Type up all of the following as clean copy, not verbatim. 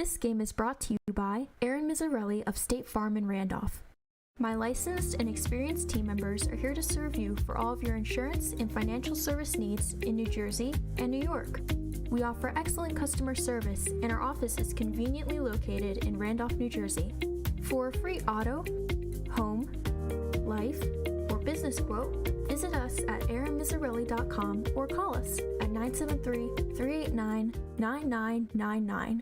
This game is brought to you by Aaron Mizzarelli of State Farm in Randolph. My licensed and experienced team members are here to serve you for all of your insurance and financial service needs in New Jersey and New York. We offer excellent customer service, and our office is conveniently located in Randolph, New Jersey. For a free auto, home, life, or business quote, visit us at aaronmizzarelli.com or call us at 973-389-9999.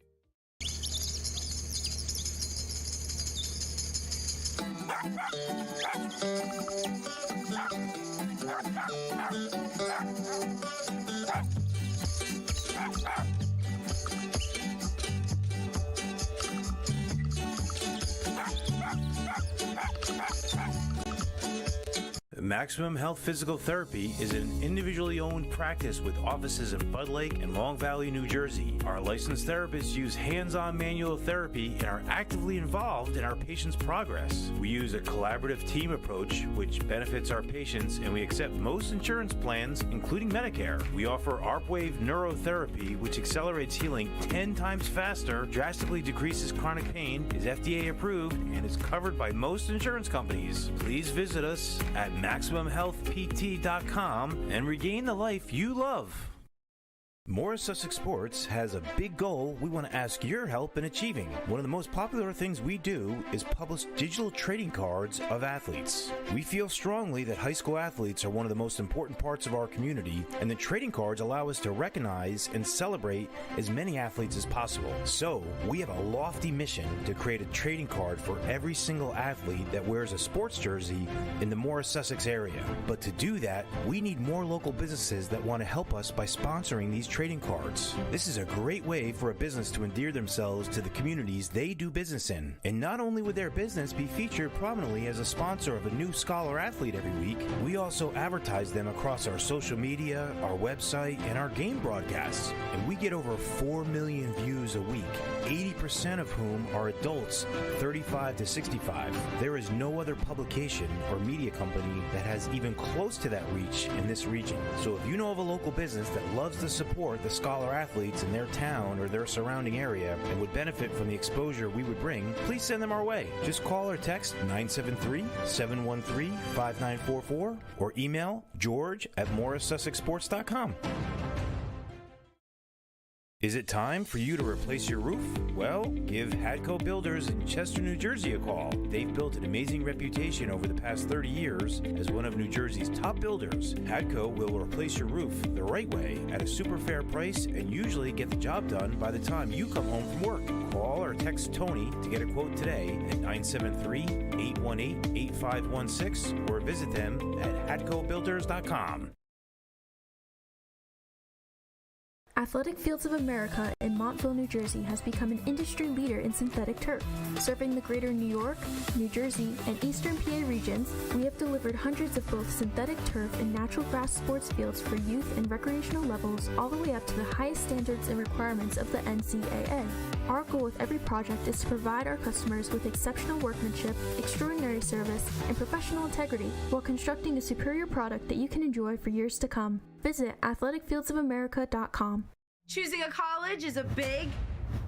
Maximum Health Physical Therapy is an individually owned practice with offices in Bud Lake and Long Valley, New Jersey. Our licensed therapists use hands-on manual therapy and are actively involved in our patients' progress. We use a collaborative team approach, which benefits our patients, and we accept most insurance plans, including Medicare. We offer ARPWave neurotherapy, which accelerates healing 10 times faster, drastically decreases chronic pain, is FDA approved, and is covered by most insurance companies. Please visit us at MaximumHealthPT.com and regain the life you love. Morris Sussex Sports has a big goal we want to ask your help in achieving. One of the most popular things we do is publish digital trading cards of athletes. We feel strongly that high school athletes are one of the most important parts of our community, and the trading cards allow us to recognize and celebrate as many athletes as possible. So, we have a lofty mission to create a trading card for every single athlete that wears a sports jersey in the Morris Sussex area. But to do that, we need more local businesses that want to help us by sponsoring these trading cards. This is a great way for a business to endear themselves to the communities they do business in. And not only would their business be featured prominently as a sponsor of a new scholar athlete every week, we also advertise them across our social media, our website, and our game broadcasts. And we get over 4 million views a week, 80% of whom are adults 35 to 65. There is no other publication or media company that has even close to that reach in this region. So if you know of a local business that loves to support the scholar athletes in their town or their surrounding area and would benefit from the exposure we would bring, please send them our way. Just call or text 973-713-5944 or email george@morrissussexsports.com. Is it time for you to replace your roof? Well, give Hadco Builders in Chester, New Jersey a call. They've built an amazing reputation over the past 30 years as one of New Jersey's top builders. Hadco will replace your roof the right way at a super fair price and usually get the job done by the time you come home from work. Call or text Tony to get a quote today at 973-818-8516 or visit them at hadcobuilders.com. Athletic Fields of America in Montville, New Jersey has become an industry leader in synthetic turf. Serving the greater New York, New Jersey, and Eastern PA regions, we have delivered hundreds of both synthetic turf and natural grass sports fields for youth and recreational levels all the way up to the highest standards and requirements of the NCAA. Our goal with every project is to provide our customers with exceptional workmanship, extraordinary service, and professional integrity while constructing a superior product that you can enjoy for years to come. Visit athleticfieldsofamerica.com. Choosing a college is a big,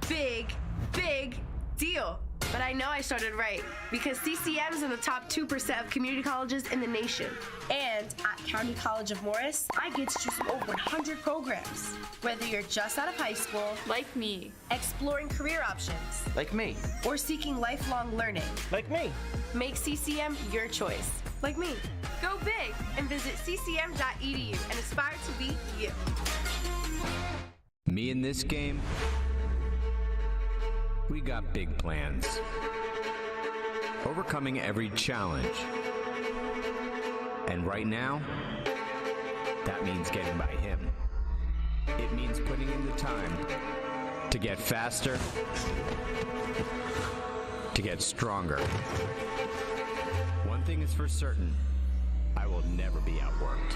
big, big deal. But I know I started right because CCM is in the top 2% of community colleges in the nation. And at County College of Morris, I get to choose from over 100 programs. Whether you're just out of high school, like me, exploring career options, like me, or seeking lifelong learning, like me, make CCM your choice, like me. Go big and visit ccm.edu and aspire to be you. Me in this game, we got big plans. Overcoming every challenge. And right now, that means getting by him. It means putting in the time to get faster, to get stronger. One thing is for certain, I will never be outworked.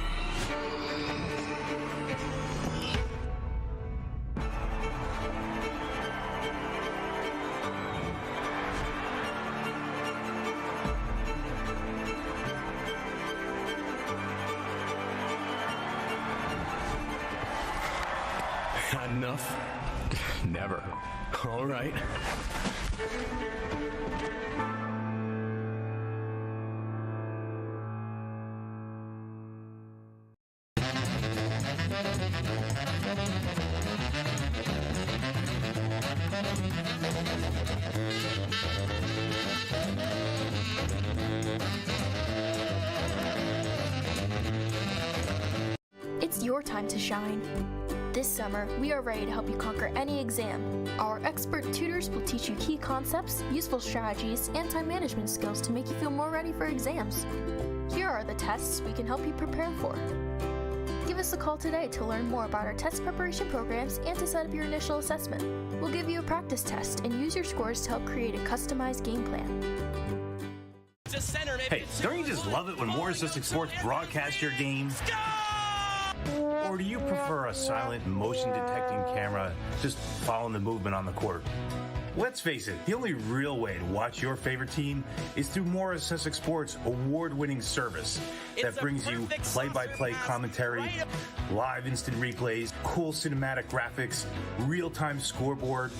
Enough? Never. All right. It's your time to shine. This summer, we are ready to help you conquer any exam. Our expert tutors will teach you key concepts, useful strategies, and time management skills to make you feel more ready for exams. Here are the tests we can help you prepare for. Give us a call today to learn more about our test preparation programs and to set up your initial assessment. We'll give you a practice test and use your scores to help create a customized game plan. Hey, don't you just love it when More Assistant Sports broadcasts your game? Or do you prefer a silent, motion-detecting camera just following the movement on the court? Let's face it, the only real way to watch your favorite team is through Morris Sussex Sports' award-winning service that brings you play-by-play commentary, live instant replays, cool cinematic graphics, real-time scoreboard,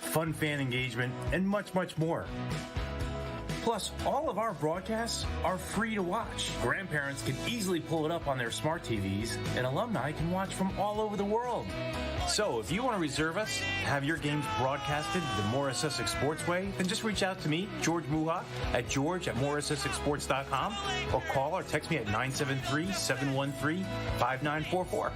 fun fan engagement, and much, much more. Plus, all of our broadcasts are free to watch. Grandparents can easily pull it up on their smart TVs, and alumni can watch from all over the world. So, if you want to reserve us, have your games broadcasted the Morris Sussex Sports way, then just reach out to me, George Muha, at george@morrissussexsports.com, or call or text me at 973-713-5944.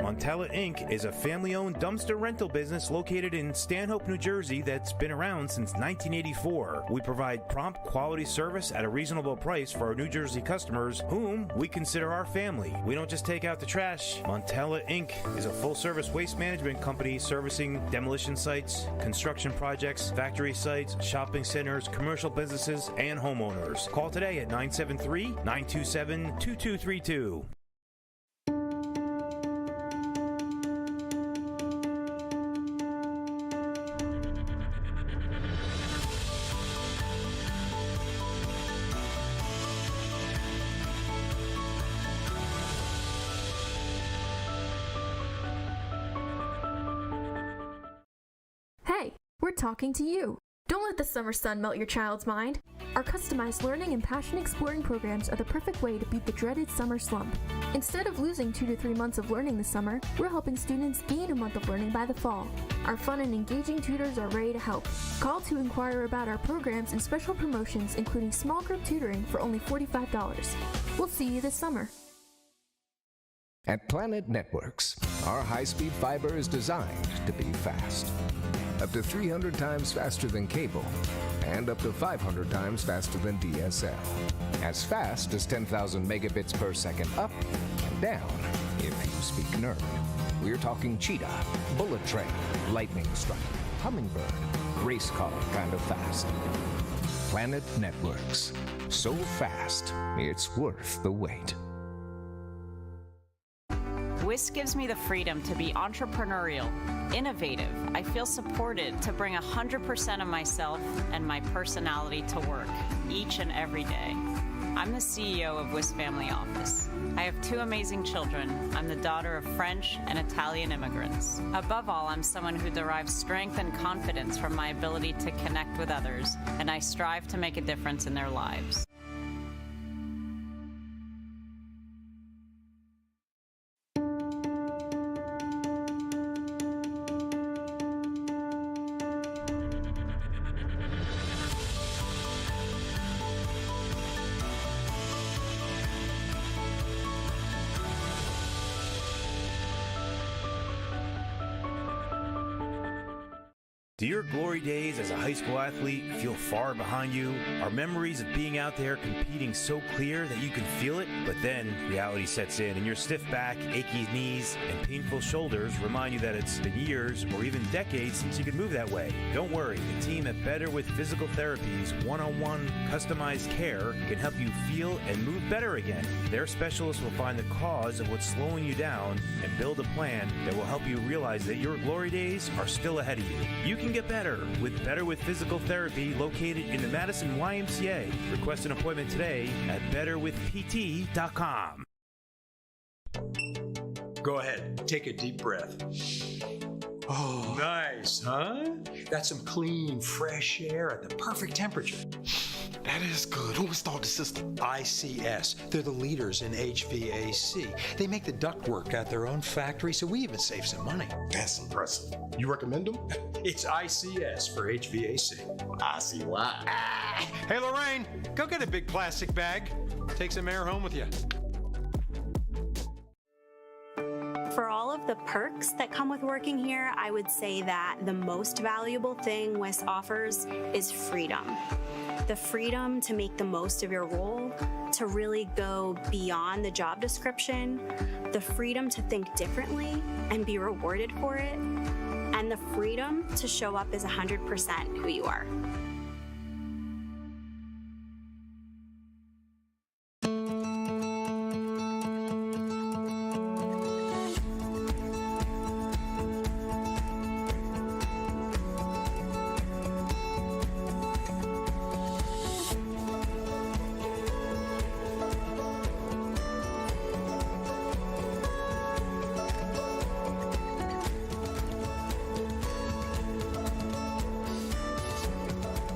Montella Inc. is a family-owned dumpster rental business located in Stanhope, New Jersey that's been around since 1984. We provide prompt quality service at a reasonable price for our New Jersey customers, whom we consider our family. We don't just take out the trash. Montella Inc. is a full-service waste management company servicing demolition sites, construction projects, factory sites, shopping centers, commercial businesses, and homeowners. Call today at 973-927-2232. Hey, we're talking to you. Don't let the summer sun melt your child's mind. Our customized learning and passion exploring programs are the perfect way to beat the dreaded summer slump. Instead of losing 2 to 3 months of learning this summer, we're helping students gain a month of learning by the fall. Our fun and engaging tutors are ready to help. Call to inquire about our programs and special promotions, including small group tutoring for only $45. We'll see you this summer. At Planet Networks, our high-speed fiber is designed to be fast. Up to 300 times faster than cable, and up to 500 times faster than DSL. As fast as 10,000 megabits per second up and down, if you speak nerd. We're talking cheetah, bullet train, lightning strike, hummingbird, race car kind of fast. Planet Networks. So fast, it's worth the wait. WIS gives me the freedom to be entrepreneurial, innovative. I feel supported to bring 100% of myself and my personality to work each and every day. I'm the CEO of WIS Family Office. I have 2 amazing children. I'm the daughter of French and Italian immigrants. Above all, I'm someone who derives strength and confidence from my ability to connect with others, and I strive to make a difference in their lives. Do your glory days as a high school athlete feel far behind you? Are memories of being out there competing so clear that you can feel it? But then reality sets in and your stiff back, achy knees, and painful shoulders remind you that it's been years or even decades since you could move that way. Don't worry, the team at Better with Physical Therapy's one-on-one customized care can help you feel and move better again. Their specialists will find the cause of what's slowing you down and build a plan that will help you realize that your glory days are still ahead of you. You can get better with Physical Therapy, located in the Madison YMCA. Request an appointment today at betterwithpt.com. Go ahead, take a deep breath. Oh, nice, huh? That's some clean, fresh air at the perfect temperature. That is good. Who installed the system? ICS. They're the leaders in HVAC. They make the ductwork at their own factory, so we even save some money. That's impressive. You recommend them? It's ICS for HVAC. I see why. Hey, Lorraine, go get a big plastic bag. Take some air home with you. For all of the perks that come with working here, I would say that the most valuable thing WIS offers is freedom. The freedom to make the most of your role, to really go beyond the job description, the freedom to think differently and be rewarded for it, and the freedom to show up as 100% who you are.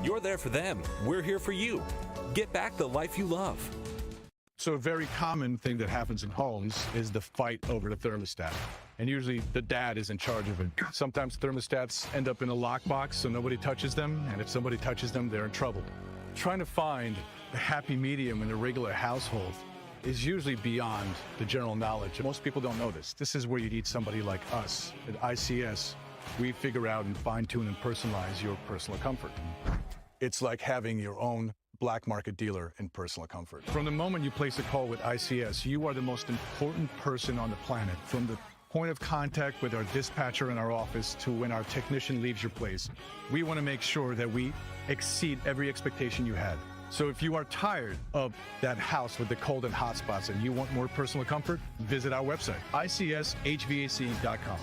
You're there for them. We're here for you. Get back the life you love. So a very common thing that happens in homes is the fight over the thermostat. And usually the dad is in charge of it. Sometimes thermostats end up in a lockbox so nobody touches them, and if somebody touches them, they're in trouble. Trying to find a happy medium in a regular household is usually beyond the general knowledge. Most people don't know this. This is where you need somebody like us. At ICS, we figure out and fine-tune and personalize your personal comfort. It's like having your own black market dealer in personal comfort. From the moment you place a call with ICS, you are the most important person on the planet. From the point of contact with our dispatcher in our office to when our technician leaves your place, we want to make sure that we exceed every expectation you had. So if you are tired of that house with the cold and hot spots and you want more personal comfort, visit our website, icshvac.com.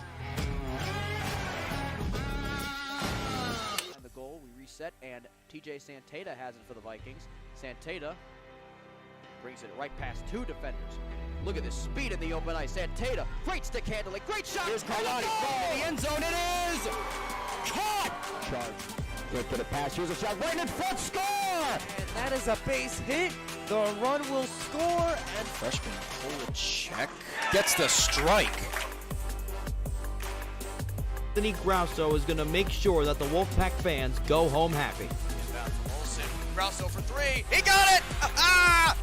The goal, we reset, and TJ Santata has it for the Vikings. Santata brings it right past two defenders. Look at this speed in the open ice. Santata, great stick handling, great shot. Here's Carlotti from the end zone. It is caught. Charge. Good for the pass. Here's a shot right in front. Score! And that is a base hit. The run will score. And freshman Polachek gets the strike. Anthony Grosso is going to make sure that the Wolfpack fans go home happy. Olsen, Grosso for three. He got it! Ah!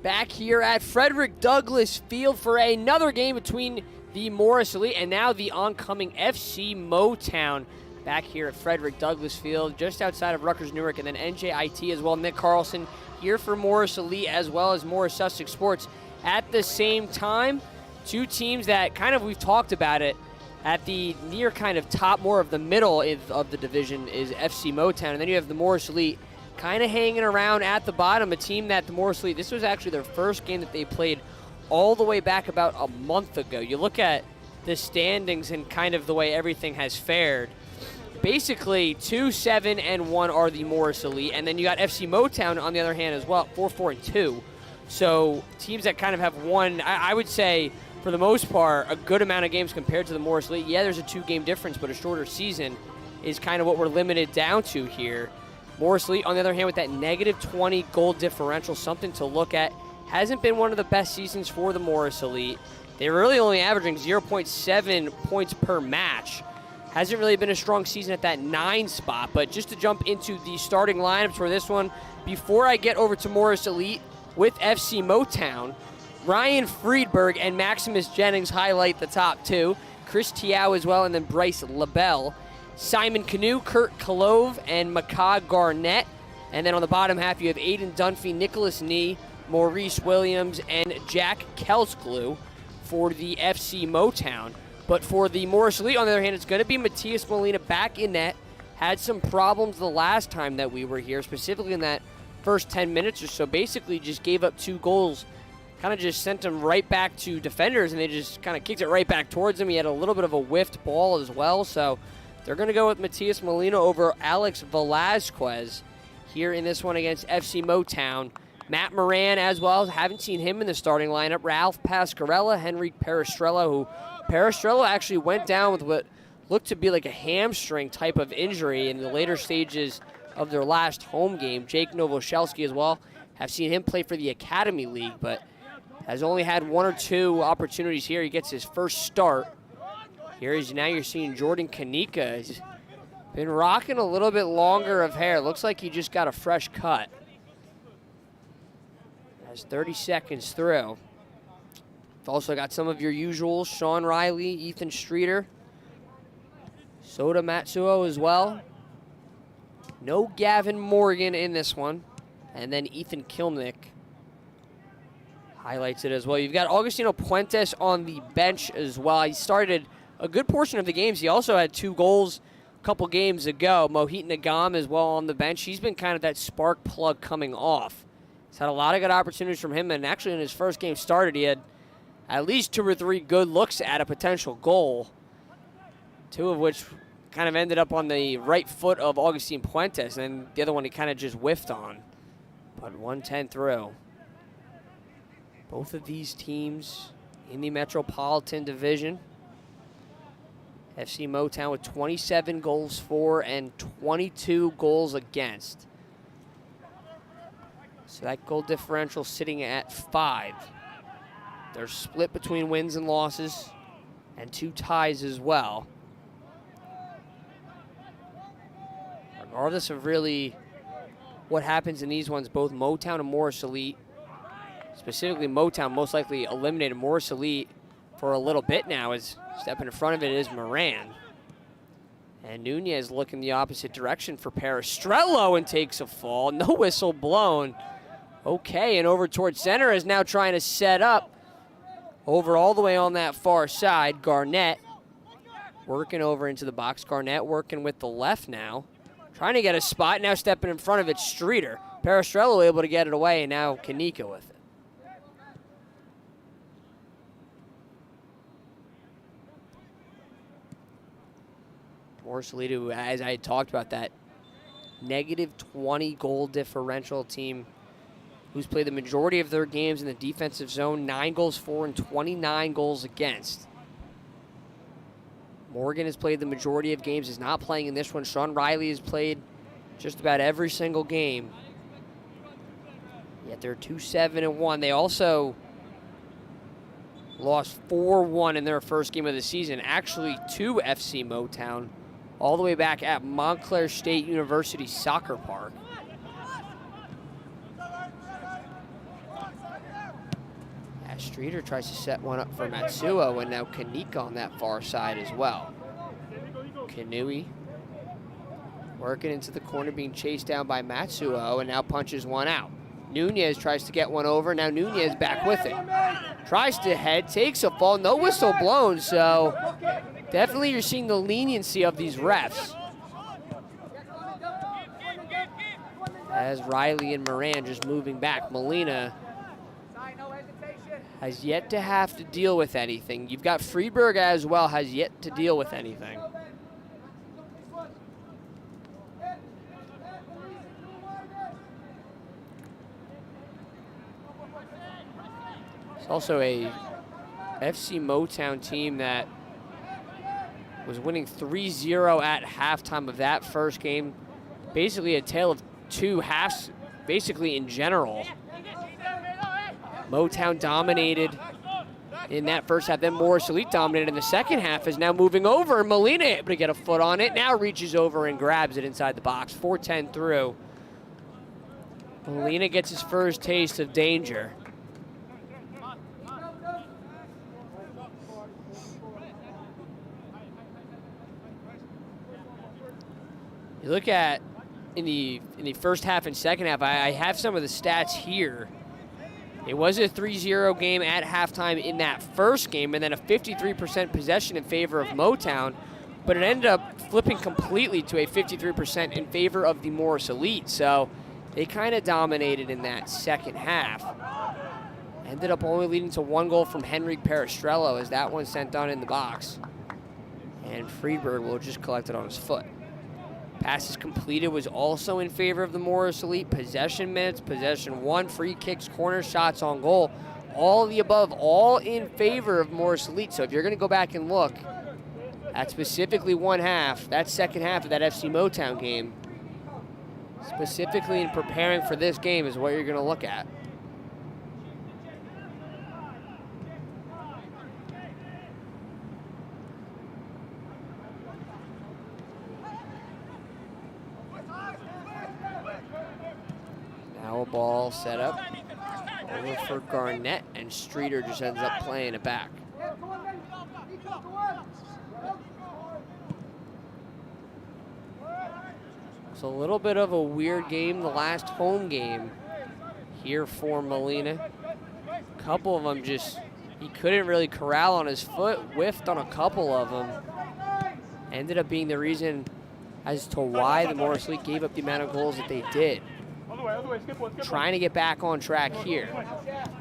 Back here at Frederick Douglass Field for another game between the Morris Elite and now the oncoming FC Motown. Back here at Frederick Douglass Field, just outside of Rutgers Newark, and then NJIT as well. Nick Carlson here for Morris Elite as well as Morris Sussex Sports. At the same time, two teams that kind of, we've talked about it, at the near kind of top, more of the middle of the division is FC Motown, and then you have the Morris Elite kind of hanging around at the bottom, a team that the Morris Elite, this was actually their first game that they played all the way back about a month ago. You look at the standings and kind of the way everything has fared. Basically, 2-7-1 are the Morris Elite, and then you got FC Motown on the other hand as well, 4-4-2. So teams that kind of have won, I would say, for the most part, a good amount of games compared to the Morris Elite. Yeah, there's a 2-game difference, but a shorter season is kind of what we're limited down to here. Morris Elite, on the other hand, with that negative 20 goal differential, something to look at. Hasn't been one of the best seasons for the Morris Elite. They're really only averaging 0.7 points per match. Hasn't really been a strong season at that 9 spot, but just to jump into the starting lineups for this one, before I get over to Morris Elite with FC Motown, Ryan Friedberg and Maximus Jennings highlight the top 2. Chris Tiao as well, and then Bryce LaBelle. Simon Canoe, Kurt Kalove, and Maka Garnett. And then on the bottom half, you have Aiden Dunphy, Nicholas Nee, Maurice Williams, and Jack Kelsglue for the FC Motown. But for the Morris Elite, on the other hand, it's going to be Matias Molina back in net. Had some problems the last time that we were here, specifically in that first 10 minutes or so. Basically just gave up 2 goals, kind of just sent them right back to defenders, and they just kind of kicked it right back towards him. He had a little bit of a whiffed ball as well, so they're going to go with Matias Molina over Alex Velasquez here in this one against FC Motown. Matt Moran as well. Haven't seen him in the starting lineup. Ralph Pascarella, Henrik Peristrello, who Peristrello actually went down with what looked to be like a hamstring type of injury in the later stages of their last home game. Jake Novoselsky as well. Have seen him play for the Academy League, but has only had 1 or 2 opportunities here. He gets his first start. Now you're seeing Jordan Kanika. He's been rocking a little bit longer of hair. Looks like he just got a fresh cut. Has 30 seconds through. You've also got some of your usuals, Sean Riley, Ethan Streeter, Sota Matsuo as well. No Gavin Morgan in this one. And then Ethan Kilnick highlights it as well. You've got Augustino Puentes on the bench as well. He started a good portion of the games. He also had 2 goals a couple games ago. Mohit Nagam as well on the bench. He's been kind of that spark plug coming off. He's had a lot of good opportunities from him, and actually in his first game started, he had at least 2 or 3 good looks at a potential goal, 2 of which kind of ended up on the right foot of Augustine Puentes, and the other one he kind of just whiffed on. But 110 through. Both of these teams in the Metropolitan Division. FC Motown with 27 goals for and 22 goals against. So that goal differential sitting at 5. They're split between wins and losses and 2 ties as well. Regardless of really what happens in these ones, both Motown and Morris Elite, specifically Motown most likely eliminated Morris Elite for a little bit now, as stepping in front of it is Moran. And Nunez looking the opposite direction for Peristrello and takes a fall. No whistle blown. Okay, and over towards center is now trying to set up over all the way on that far side. Garnett working over into the box. Garnett working with the left now. Trying to get a spot, now stepping in front of it, Streeter. Peristrello able to get it away, and now Kanika with it. Morris Elite, as I had talked about, that negative 20 goal differential team who's played the majority of their games in the defensive zone, 9 goals for and 29 goals against. Morgan has played the majority of games, is not playing in this one. Sean Riley has played just about every single game. Yet they're 2-7-1. They also lost 4-1 in their first game of the season, actually to FC Motown, all the way back at Montclair State University Soccer Park. Streeter tries to set one up for Matsuo, and now Kanika on that far side as well. Kanui working into the corner, being chased down by Matsuo, and now punches one out. Nunez tries to get one over. Now Nunez back with it. Tries to head, takes a fall, no whistle blown, so definitely you're seeing the leniency of these refs. As Riley and Moran just moving back. Molina has yet to have to deal with anything. You've got Freeberg as well, has yet to deal with anything. It's also a FC Motown team that was winning 3-0 at halftime of that first game. Basically a tale of two halves, basically in general. Motown dominated in that first half, then Morris Elite dominated in the second half, is now moving over. Molina able to get a foot on it, now reaches over and grabs it inside the box. 4:10 through. Molina gets his first taste of danger. You look at in the first half and second half, I have some of the stats here. It was a 3-0 game at halftime in that first game, and then a 53% possession in favor of Motown, but it ended up flipping completely to a 53% in favor of the Morris Elite. So they kind of dominated in that second half. Ended up only leading to 1 goal from Henrik Perestrello as that one sent down in the box. And Friedberg will just collect it on his foot. Passes completed was also in favor of the Morris Elite. Possession minutes, possession 1, free kicks, corner shots on goal. All of the above, all in favor of Morris Elite. So if you're going to go back and look at specifically one half, that second half of that FC Motown game, specifically in preparing for this game is what you're going to look at. Now a ball set up over for Garnett, and Streeter just ends up playing it back. It's a little bit of a weird game, the last home game here for Molina. A couple of them just, he couldn't really corral on his foot, whiffed on a couple of them. Ended up being the reason as to why the Morris Elite gave up the amount of goals that they did. Trying to get back on track here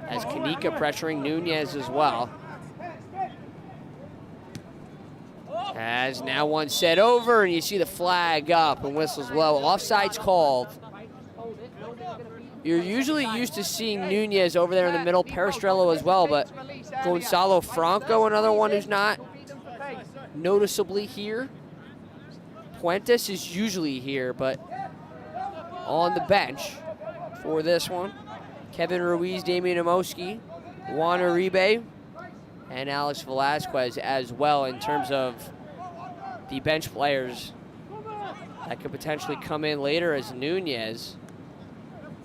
as Kanika pressuring Nunez as well. As now one set over, and you see the flag up and whistles low. Offside's called. You're usually used to seeing Nunez over there in the middle, Perestrello as well, but Gonzalo Franco, another one who's not noticeably here. Puentes is usually here, but on the bench for this one. Kevin Ruiz, Damian Amoski, Juan Uribe, and Alex Velasquez as well in terms of the bench players that could potentially come in later as Nunez.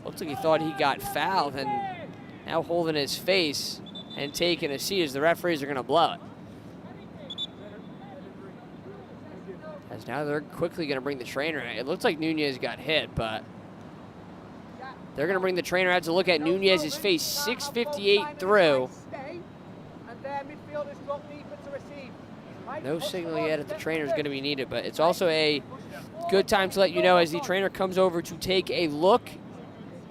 Looks like he thought he got fouled and now holding his face and taking a seat as the referees are going to blow it. As now they're quickly going to bring the trainer in. It looks like Nunez got hit, but they're going to bring the trainer out to look at Nunez's face. 6:58 through. No signal yet if the trainer is going to be needed, but it's also a good time to let you know as the trainer comes over to take a look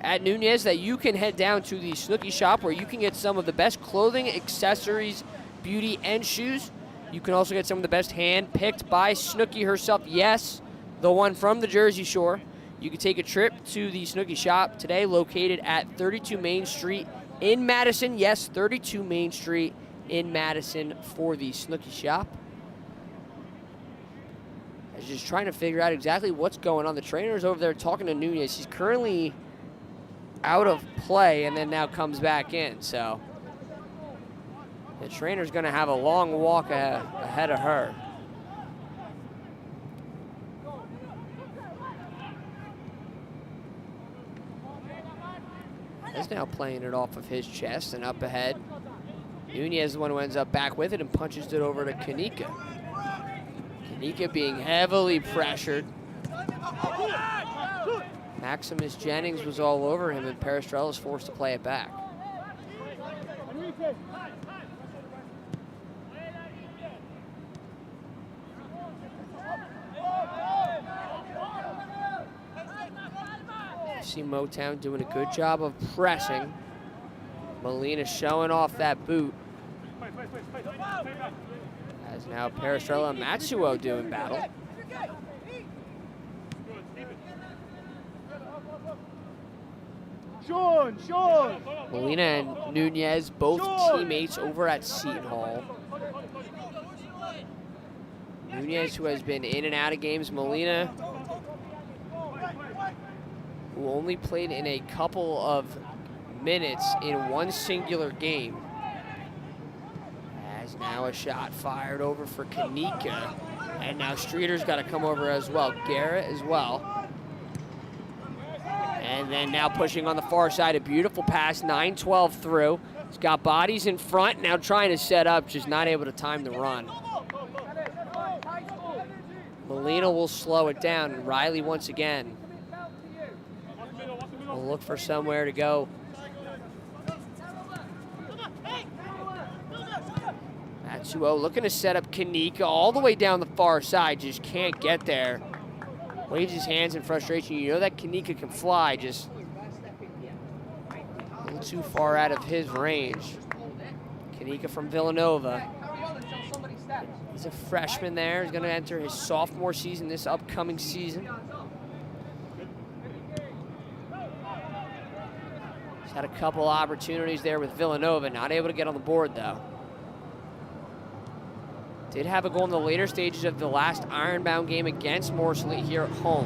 at Nunez that you can head down to the Snooki shop where you can get some of the best clothing, accessories, beauty, and shoes. You can also get some of the best hand-picked by Snooki herself. Yes, the one from the Jersey Shore. You can take a trip to the Snooki shop today, located at 32 Main Street in Madison. Yes, 32 Main Street in Madison for the Snooki shop. I was just trying to figure out exactly what's going on. The trainer's over there talking to Nunez. He's currently out of play and then now comes back in, so the trainer's going to have a long walk ahead of her. He's now playing it off of his chest and up ahead. Nunez is the one who ends up back with it and punches it over to Kanika. Kanika being heavily pressured. Maximus Jennings was all over him, and Perestrello is forced to play it back. See Motown doing a good job of pressing. Molina showing off that boot. As now Perestrello and Matsuo doing battle. Molina and Nunez, both teammates over at Seton Hall. Nunez, who has been in and out of games. Molina who only played in a couple of minutes in one singular game. As now a shot fired over for Kanika. And now Streeter's got to come over as well. Garrett as well. And then now pushing on the far side, a beautiful pass, 9-12 through. He's got bodies in front, now trying to set up, just not able to time the run. Molina will slow it down, and Riley once again will look for somewhere to go. Matsuo looking to set up Kanika all the way down the far side, just can't get there. Waves his hands in frustration. You know that Kanika can fly, just a little too far out of his range. Kanika from Villanova. He's a freshman there. He's going to enter his sophomore season this upcoming season. He's had a couple opportunities there with Villanova. Not able to get on the board, though. Did have a goal in the later stages of the last Ironbound game against Morris Elite here at home.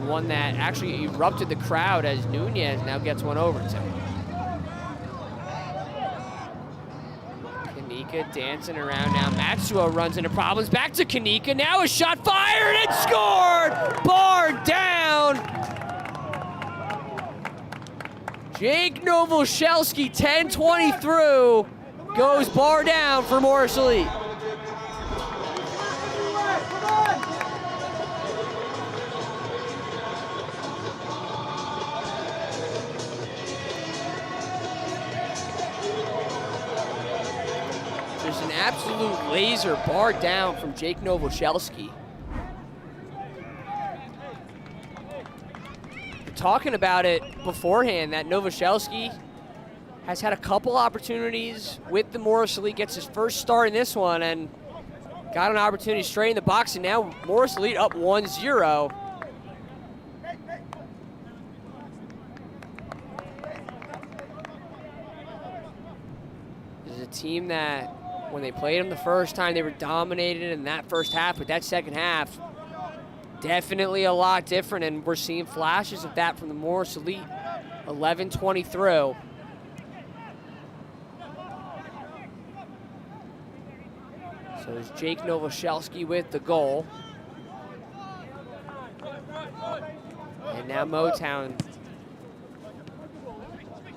One that actually erupted the crowd as Nunez now gets one over to him. Kanika dancing around now. Matsuo runs into problems. Back to Kanika. Now a shot fired and scored! Bar down! Jake Novoshelski, 10-20 through. Goes bar down for Morris Elite. There's an absolute laser bar down from Jake Novoshelski. We're talking about it beforehand that Novoshelski has had a couple opportunities with the Morris Elite, gets his first start in this one, and got an opportunity straight in the box, and now Morris Elite up 1-0. This is a team that, when they played them the first time, they were dominated in that first half, but that second half, definitely a lot different, and we're seeing flashes of that from the Morris Elite, 11-20 through. So there's Jake Novoshelski with the goal. And now Motown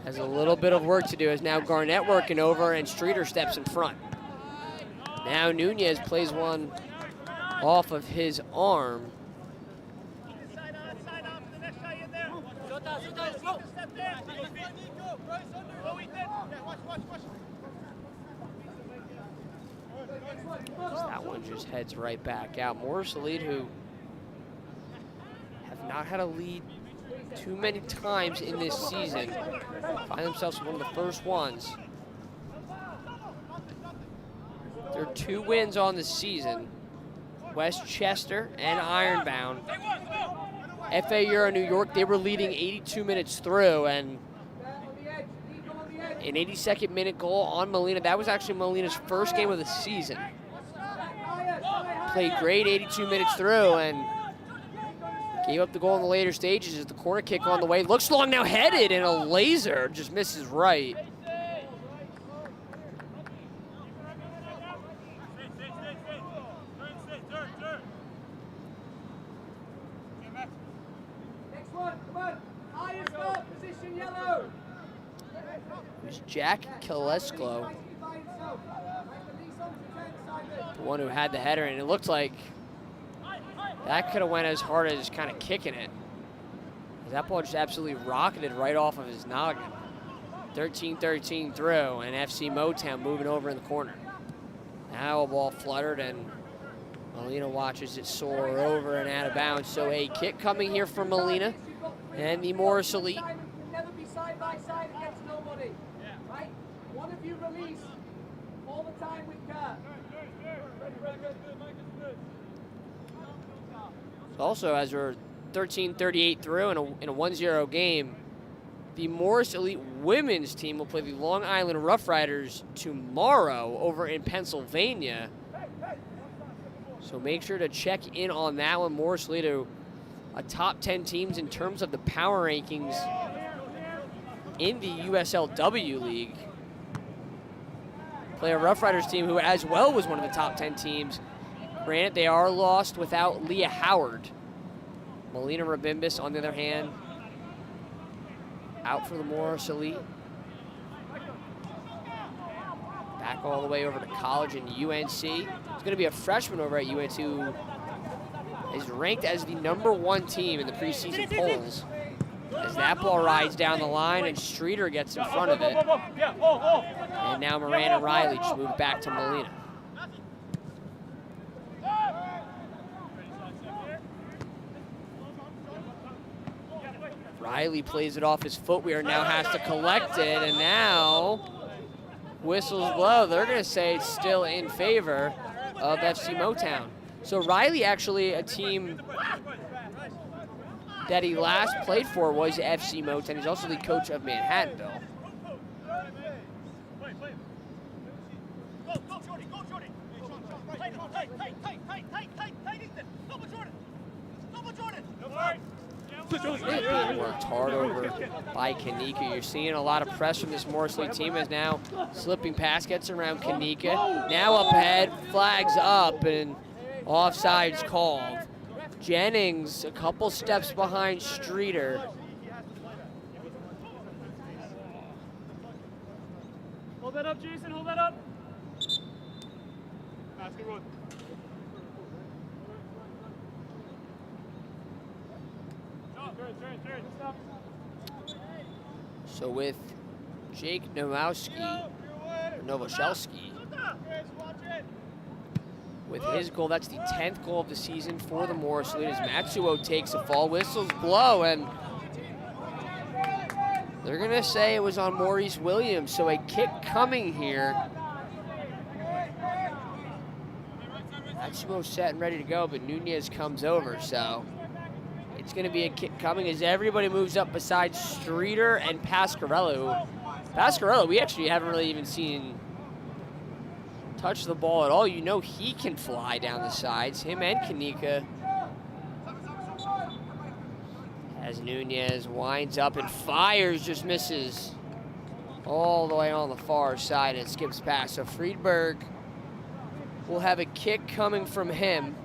has a little bit of work to do as now Garnett working over and Streeter steps in front. Now Nunez plays one off of his arm. That one just heads right back out. Morris Elite, who have not had a lead too many times in this season, find themselves one of the first ones. There are 2 wins on the season. Westchester and Ironbound. FA Euro New York, they were leading 82 minutes through, and an 82nd minute goal on Molina. That was actually Molina's first game of the season. Played great 82 minutes through and gave up the goal in the later stages as the corner kick on the way. Looks long, now headed, and a laser just misses right. It was Jack Kilesclo, the one who had the header, and it looked like that could have went as hard as kind of kicking it. That ball just absolutely rocketed right off of his noggin. 13-13 through, and FC Motown moving over in the corner. Now a ball fluttered, and Molina watches it soar over and out of bounds. So a kick coming here from Molina and the Morris Elite. Never be side by side against nobody. Right? One of you release all the time with care. Also, as we're 13-38 through in a 1-0 game, the Morris Elite women's team will play the Long Island Rough Riders tomorrow over in Pennsylvania. So make sure to check in on that one. Morris Elite, who a top 10 teams in terms of the power rankings in the USLW League. Play a Rough Riders team who as well was one of the top 10 teams. Granted, they are lost without Leah Howard. Melina Rabimbis, on the other hand, out for the Morris Elite. Back all the way over to college in UNC. He's going to be a freshman over at UNC who is ranked as the #1 team in the preseason polls. As that ball rides down the line and Streeter gets in front of it. And now Miranda Riley just moved back to Molina. Riley plays it off his footwear, now has to collect it, and now whistles blow. They're going to say it's still in favor of FC Motown. So Riley, actually a team that he last played for was FC Motown. He's also the coach of Manhattanville. Being worked hard over by Kanika. You're seeing a lot of press from this Morris Lee team as now slipping pass gets around Kanika. Now up ahead, flags up, and offside's called. Jennings a couple steps behind Streeter. Hold that up, Jason, hold that up. That's good one. So with Jake Nowowski, Novoshelski, with his goal, that's the 10th goal of the season for the Morris Elite as Matsuo takes a fall, whistles blow, and they're gonna say it was on Maurice Williams, so a kick coming here. Matsuo set and ready to go, but Nunez comes over, so it's going to be a kick coming as everybody moves up besides Streeter and Pasquarello. Pasquarello, we actually haven't really even seen touch the ball at all. You know he can fly down the sides, him and Kanika. As Nunez winds up and fires, just misses all the way on the far side and skips past. So Friedberg will have a kick coming from him.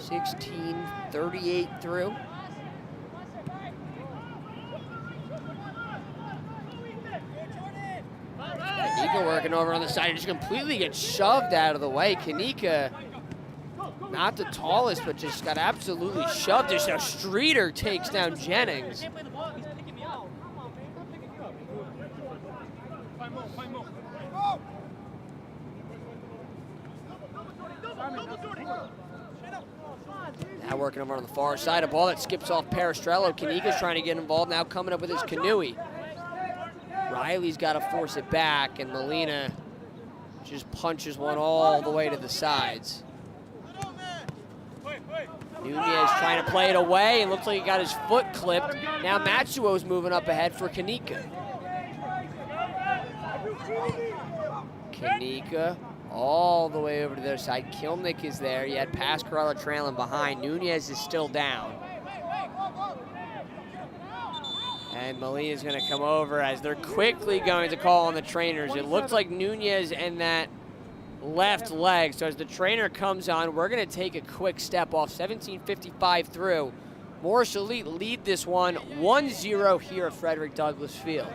16:38 through. Kanika working over on the side and just completely gets shoved out of the way. Kanika, not the tallest, but just got absolutely shoved. There's now Streeter takes down Jennings. Now working over on the far side, a ball that skips off Peristrello. Kanika's trying to get involved, now coming up with his Kanui. Riley's got to force it back, and Molina just punches one all the way to the sides. Nunez trying to play it away, and looks like he got his foot clipped. Now Matsuo's moving up ahead for Kanika. Kanika all the way over to their side. Kilnick is there. You had Pasquarello trailing behind. Nunez is still down. And Molina's going to come over as they're quickly going to call on the trainers. It looks like Nunez and that left leg. So as the trainer comes on, we're going to take a quick step off. 17:55 through. Morris Elite lead this one 1-0 here at Frederick Douglass Field.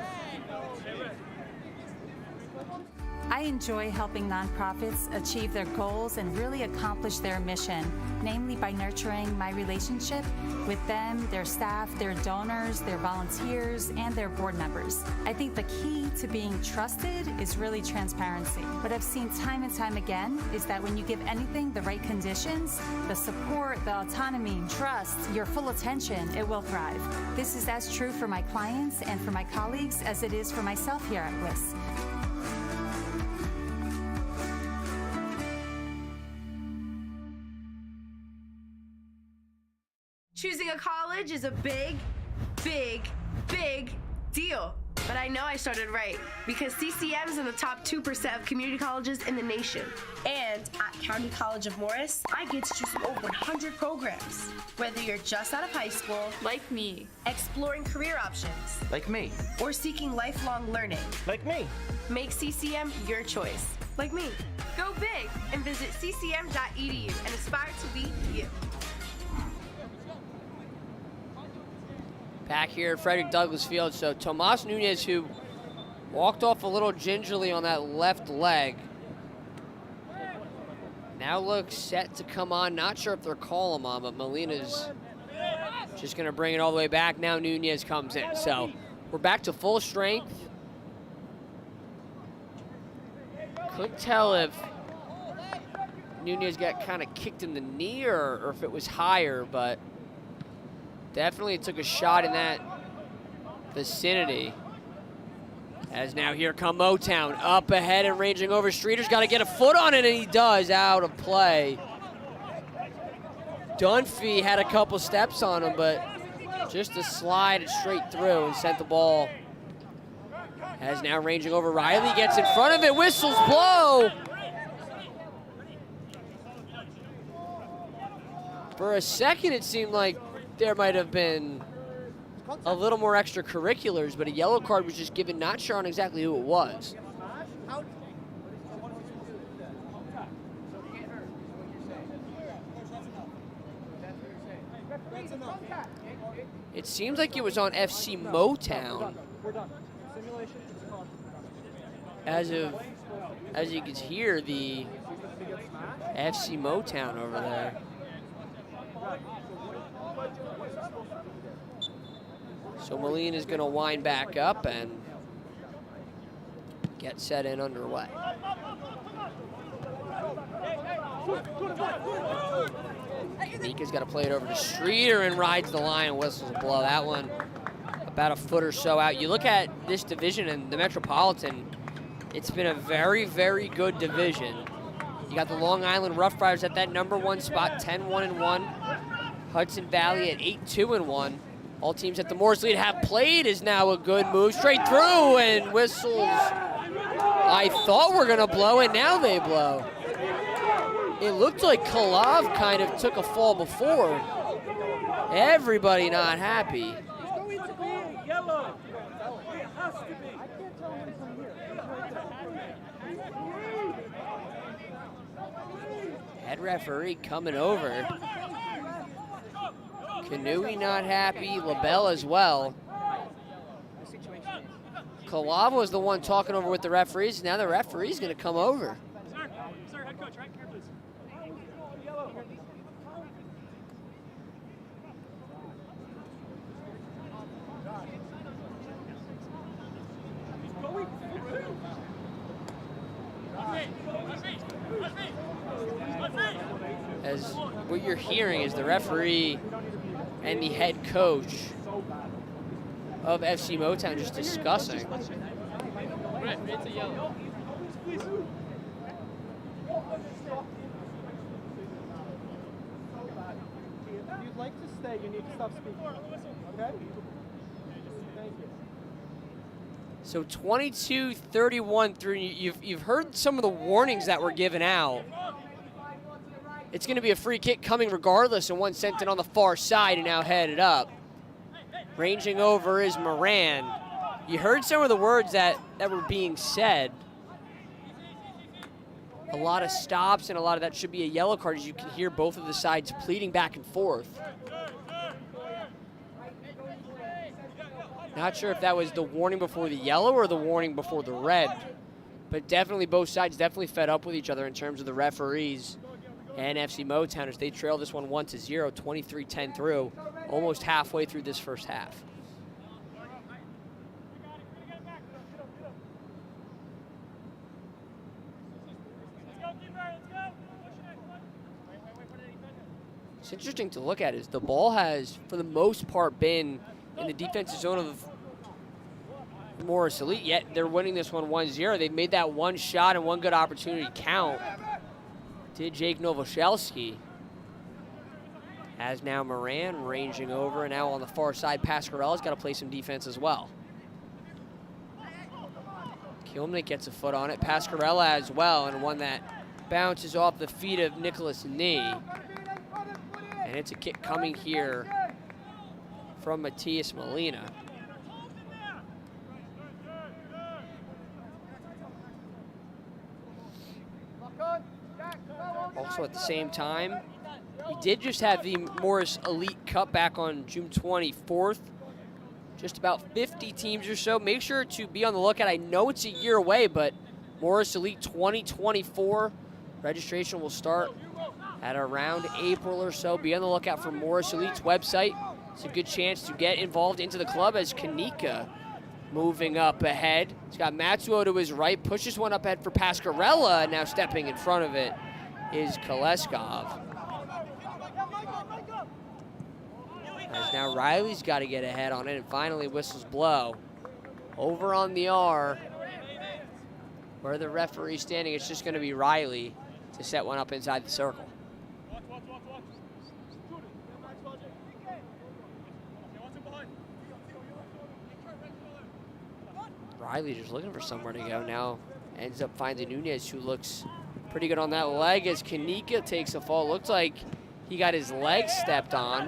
I enjoy helping nonprofits achieve their goals and really accomplish their mission, namely by nurturing my relationship with them, their staff, their donors, their volunteers, and their board members. I think the key to being trusted is really transparency. What I've seen time and time again is that when you give anything the right conditions, the support, the autonomy, trust, your full attention, it will thrive. This is as true for my clients and for my colleagues as it is for myself here at Bliss. Choosing a college is a big, big, big deal. But I know I started right because CCM's in the top 2% of community colleges in the nation. And at County College of Morris, I get to choose from over 100 programs. Whether you're just out of high school, like me, exploring career options, Like me. or seeking lifelong learning, Like me. make CCM your choice, like me. Go big and visit ccm.edu and aspire to be you. Back here at Frederick Douglass Field. So Tomas Nunez, who walked off a little gingerly on that left leg, now looks set to come on. Not sure if they're calling him on, but Molina's just going to bring it all the way back. Now Nunez comes in. So we're back to full strength. Couldn't tell if Nunez got kind of kicked in the knee or if it was higher, but definitely took a shot in that vicinity. As now here come Motown up ahead and ranging over. Streeter's got to get a foot on it, and he does, out of play. Dunphy had a couple steps on him, but just to slide it straight through and sent the ball. As now ranging over, Riley gets in front of it, whistles blow. For a second, it seemed like there might have been a little more extracurriculars, but a yellow card was just given, not sure on exactly who it was. It seems like it was on FC Motown. As you can hear, the FC Motown over there. So Molina is going to wind back up and get set in underway. Nika's got to play it over to Streeter and rides the line and whistles a blow. That one about a foot or so out. You look at this division and the Metropolitan, it's been a very, very good division. You got the Long Island Rough Riders at that #1 spot, 10-1-1. Hudson Valley at 8-2-1. All teams at the Morris lead have played is now a good move. Straight through and whistles. I thought were going to blow, and now they blow. It looked like Kalav kind of took a fall before. Everybody not happy. Head referee coming over. Kanui not happy, LaBelle as well. Kalava was the one talking over with the referees. Now the referee's going to come over. Sir, head coach, right here, please. As what you're hearing is the referee and the head coach of FC Motown just discussing. It's a yellow. If you'd like to stay, you need to stop speaking. Okay? Thank you. So 22-31 through. You've heard some of the warnings that were given out. It's going to be a free kick coming regardless, and one sent in on the far side and now headed up. Ranging over is Moran. You heard some of the words that were being said. A lot of stops and a lot of that should be a yellow card, as you can hear both of the sides pleading back and forth. Not sure if that was the warning before the yellow or the warning before the red, but definitely both sides definitely fed up with each other in terms of the referees and FC Motown as they trail this one 1-0, 23-10 through, almost halfway through this first half. It's interesting to look at is the ball has, for the most part, been in the defensive zone of Morris Elite, yet they're winning this one 1-0. They've made that one shot and one good opportunity count. Did Jake Novoselsky. As now Moran ranging over, and now on the far side, Pasquarello's got to play some defense as well. Kilmnick gets a foot on it. Pascarella as well, and one that bounces off the feet of Nicholas Nee. And it's a kick coming here from Matias Molina. Also at the same time, he did just have the Morris Elite Cup back on June 24th. Just about 50 teams or so. Make sure to be on the lookout. I know it's a year away, but Morris Elite 2024 registration will start at around April or so. Be on the lookout for Morris Elite's website. It's a good chance to get involved into the club as Kanika moving up ahead. He's got Matsuo to his right, pushes one up ahead for Pascarella. Now stepping in front of it is Koleskov. As now Riley's got to get ahead on it, and finally whistles blow. Over on the R, where the referee's standing, it's just going to be Riley to set one up inside the circle. Riley just looking for somewhere to go now. Ends up finding Nunez, who looks pretty good on that leg as Kanika takes a fall. Looks like he got his leg stepped on.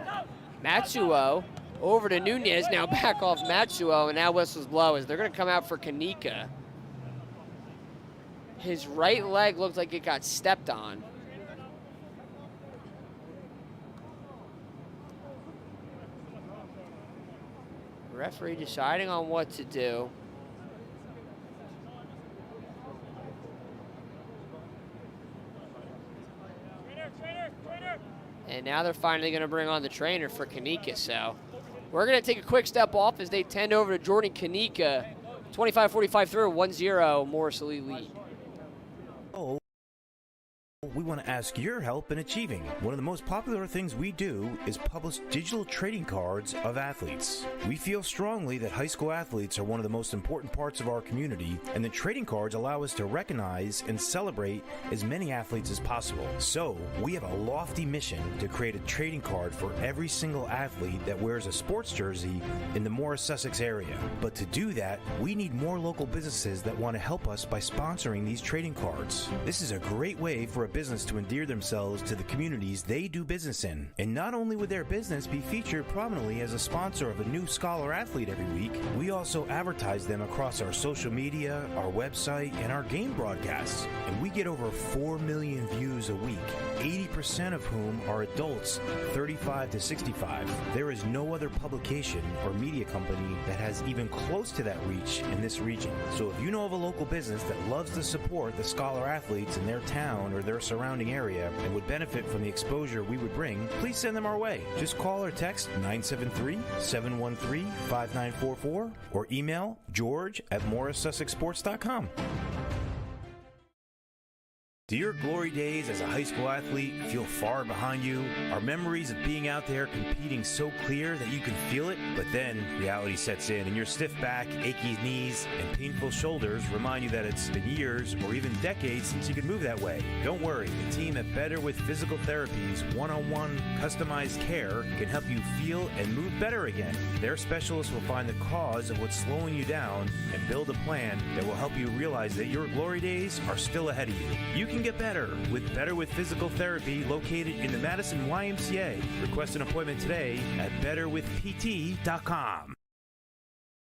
Matsuo over to Nunez, now back off Matsuo, and now whistles blow as they're going to come out for Kanika. His right leg looked like it got stepped on. Referee deciding on what to do. And now they're finally going to bring on the trainer for Kanika. So we're going to take a quick step off as they tend over to Jordan Kanika. 25-45 through, 1-0, Morris Elite lead. We want to ask your help in achieving. One of the most popular things we do is publish digital trading cards of athletes. We feel strongly that high school athletes are one of the most important parts of our community, and the trading cards allow us to recognize and celebrate as many athletes as possible. So, we have a lofty mission to create a trading card for every single athlete that wears a sports jersey in the Morris Sussex area. But to do that, we need more local businesses that want to help us by sponsoring these trading cards. This is a great way for a business to endear themselves to the communities they do business in. And not only would their business be featured prominently as a sponsor of a new scholar athlete every week, we also advertise them across our social media, our website, and our game broadcasts. And we get over 4 million views a week, 80% of whom are adults 35 to 65. There is no other publication or media company that has even close to that reach in this region. So if you know of a local business that loves to support the scholar athletes in their town or their surrounding area and would benefit from the exposure we would bring, please send them our way. Just call or text 973-713-5944 or email george@morrissussexsports.com. Do your glory days as a high school athlete feel far behind you? Are memories of being out there competing so clear that you can feel it? But then reality sets in and your stiff back, achy knees, and painful shoulders remind you that it's been years or even decades since you could move that way. Don't worry, the team at Better with Physical Therapy's one-on-one customized care can help you feel and move better again. Their specialists will find the cause of what's slowing you down and build a plan that will help you realize that your glory days are still ahead of you. You can get better with Physical Therapy located in the Madison YMCA. Request an appointment today at betterwithpt.com.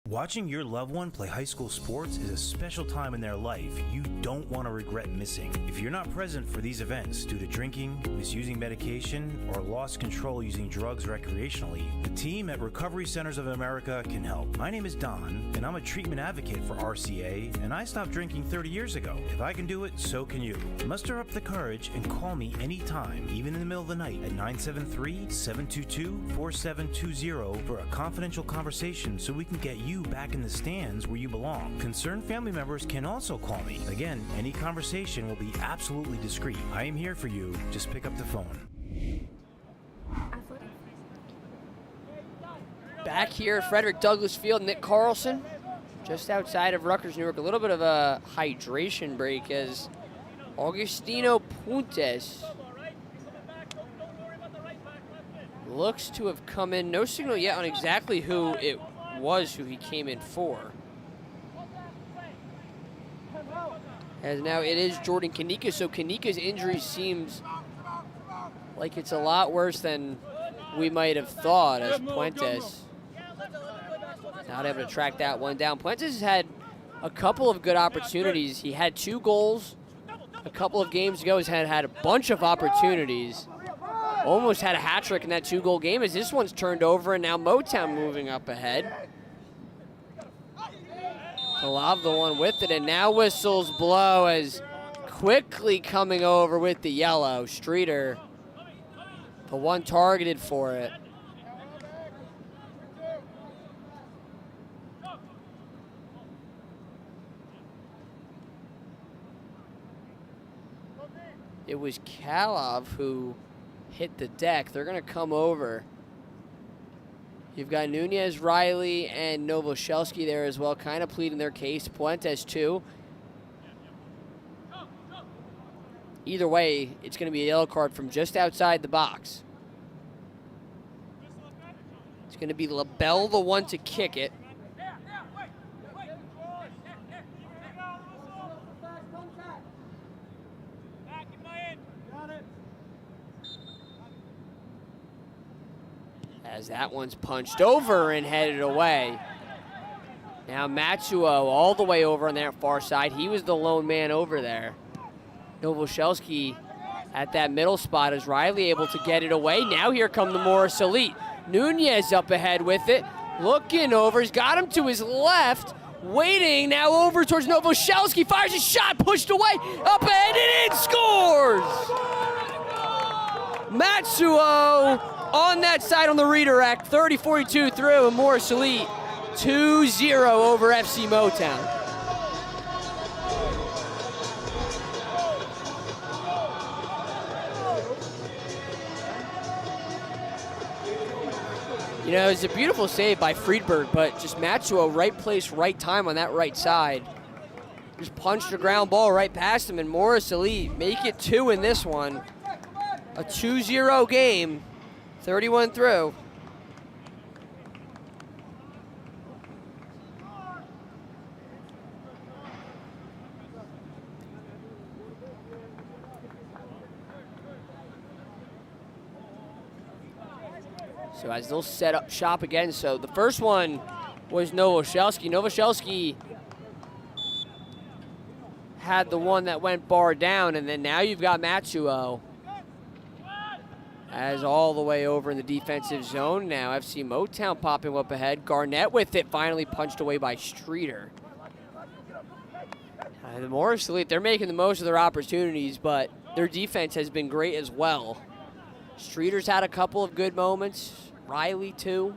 Watching your loved one play high school sports is a special time in their life you don't want to regret missing. If you're not present for these events due to drinking, misusing medication, or lost control using drugs recreationally, the team at Recovery Centers of America can help. My name is Don, and I'm a treatment advocate for RCA, and I stopped drinking 30 years ago. If I can do it, so can you. Muster up the courage and call me anytime, even in the middle of the night, at 973-722-4720 for a confidential conversation so we can get you back in the stands where you belong. Concerned family members can also call me. Again, any conversation will be absolutely discreet. I am here for you. Just pick up the phone. Back here at Frederick Douglass Field, Nick Carlson, just outside of Rutgers, New York. A little bit of a hydration break as Augustino Puntes looks to have come in. No signal yet on exactly who it was who he came in for. As now it is Jordan Kanika, so Kanika's injury seems like it's a lot worse than we might have thought, as Puentes not able to track that one down. Puentes has had a couple of good opportunities. He had 2 goals a couple of games ago. He's had a bunch of opportunities. Almost had a hat trick in that 2-goal game, as this one's turned over, and now Motown moving up ahead. Kalav the one with it, and now whistles blow as quickly coming over with the yellow. Streeter, the one targeted for it. It was Kalav who hit the deck. They're going to come over. You've got Nunez, Riley, and Novoselsky there as well, kind of pleading their case. Puentes, too. Either way, it's going to be a yellow card from just outside the box. It's going to be LaBelle the one to kick it. As that one's punched over and headed away. Now Matsuo all the way over on that far side. He was the lone man over there. Novoselsky at that middle spot. Is Riley able to get it away? Now here come the Morris Elite. Nunez up ahead with it. Looking over. He's got him to his left. Waiting now over towards Novoselsky. Fires a shot. Pushed away. Up ahead and in. Scores! Matsuo on that side on the redirect, 30-42 through, and Morris Elite 2-0 over FC Motown. You know, it's a beautiful save by Friedberg, but just Matsuo, right place, right time on that right side. Just punched a ground ball right past him, and Morris Elite make it 2 in this one. A 2-0 game. 31 through. So as they'll set up shop again. So the first one was Novoselsky. Novoselsky had the one that went bar down, and then now you've got Matsuo as all the way over in the defensive zone. Now FC Motown popping up ahead. Garnett with it, finally punched away by Streeter. The Morris Elite, they're making the most of their opportunities, but their defense has been great as well. Streeter's had a couple of good moments. Riley too.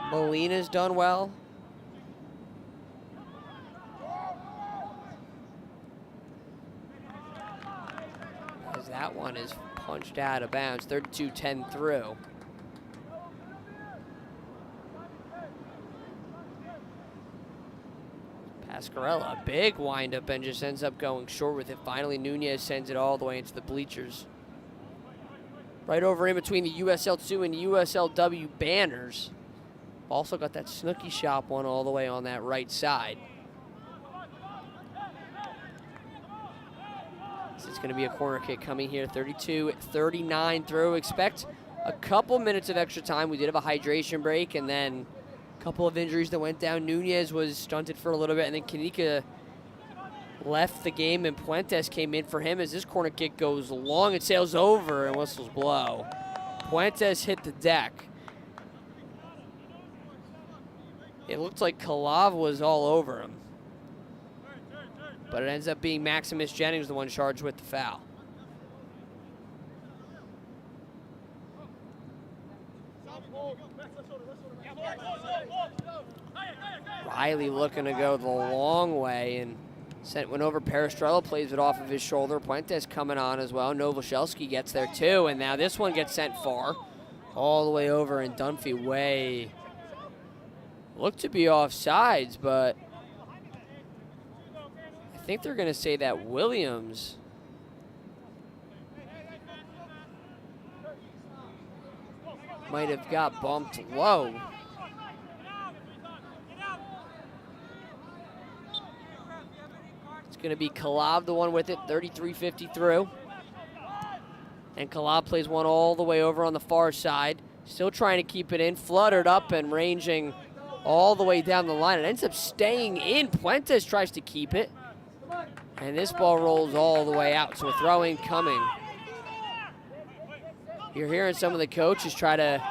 Molina's done well. As that one is punched out of bounds, 32-10 through. Pascarella, big windup and just ends up going short with it. Finally, Nunez sends it all the way into the bleachers. Right over in between the USL2 and USL2 banners. Also got that Snooki Shop one all the way on that right side. It's going to be a corner kick coming here, 32-39 through. Expect a couple minutes of extra time. We did have a hydration break, and then a couple of injuries that went down. Nunez was stunted for a little bit, and then Kanika left the game, and Puentes came in for him. As this corner kick goes long, it sails over, and whistles blow. Puentes hit the deck. It looked like Kalav was all over him, but it ends up being Maximus Jennings, the one charged with the foul. Riley looking to go the long way and sent one over. Perestrella plays it off of his shoulder. Puentes coming on as well. Novoselsky gets there too, and now this one gets sent far. All the way over, and Dunphy way looked to be off sides, but I think they're going to say that Williams might have got bumped low. It's going to be Kalab the one with it, 33-50 through. And Kalab plays one all the way over on the far side. Still trying to keep it in, fluttered up and ranging all the way down the line. It ends up staying in. Puentes tries to keep it. And this ball rolls all the way out, so a throw-in coming. You're hearing some of the coaches try to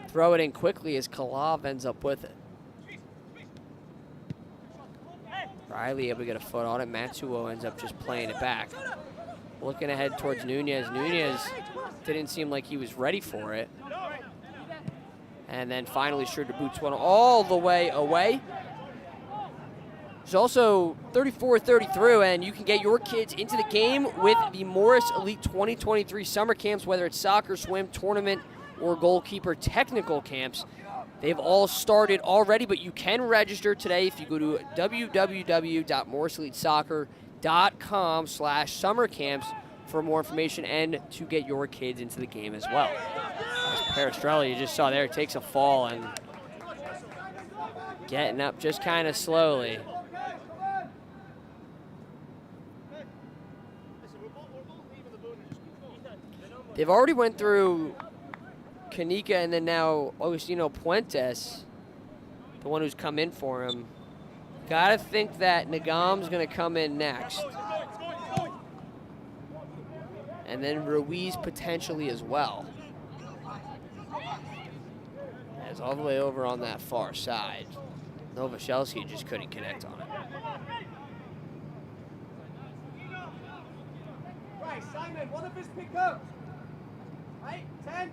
throw it in quickly as Kalab ends up with it. Riley able to get a foot on it. Matsuo ends up just playing it back. Looking ahead towards Nunez. Nunez didn't seem like he was ready for it. And then finally Schroeder boots one all the way away. There's also 34-30 through, and you can get your kids into the game with the Morris Elite 2023 summer camps, whether it's soccer, swim, tournament, or goalkeeper technical camps. They've all started already, but you can register today if you go to www.morriselitesoccer.com/summer camps for more information and to get your kids into the game as well. Perestrella, you just saw there, takes a fall and getting up just kind of slowly. They've already went through Kanika and then now Augustino Puentes, the one who's come in for him. Gotta think that Nagam's gonna come in next. And then Ruiz potentially as well. As all the way over on that far side. Novoselsky just couldn't connect on it. Right, Simon, one of his pickups. Right, 10.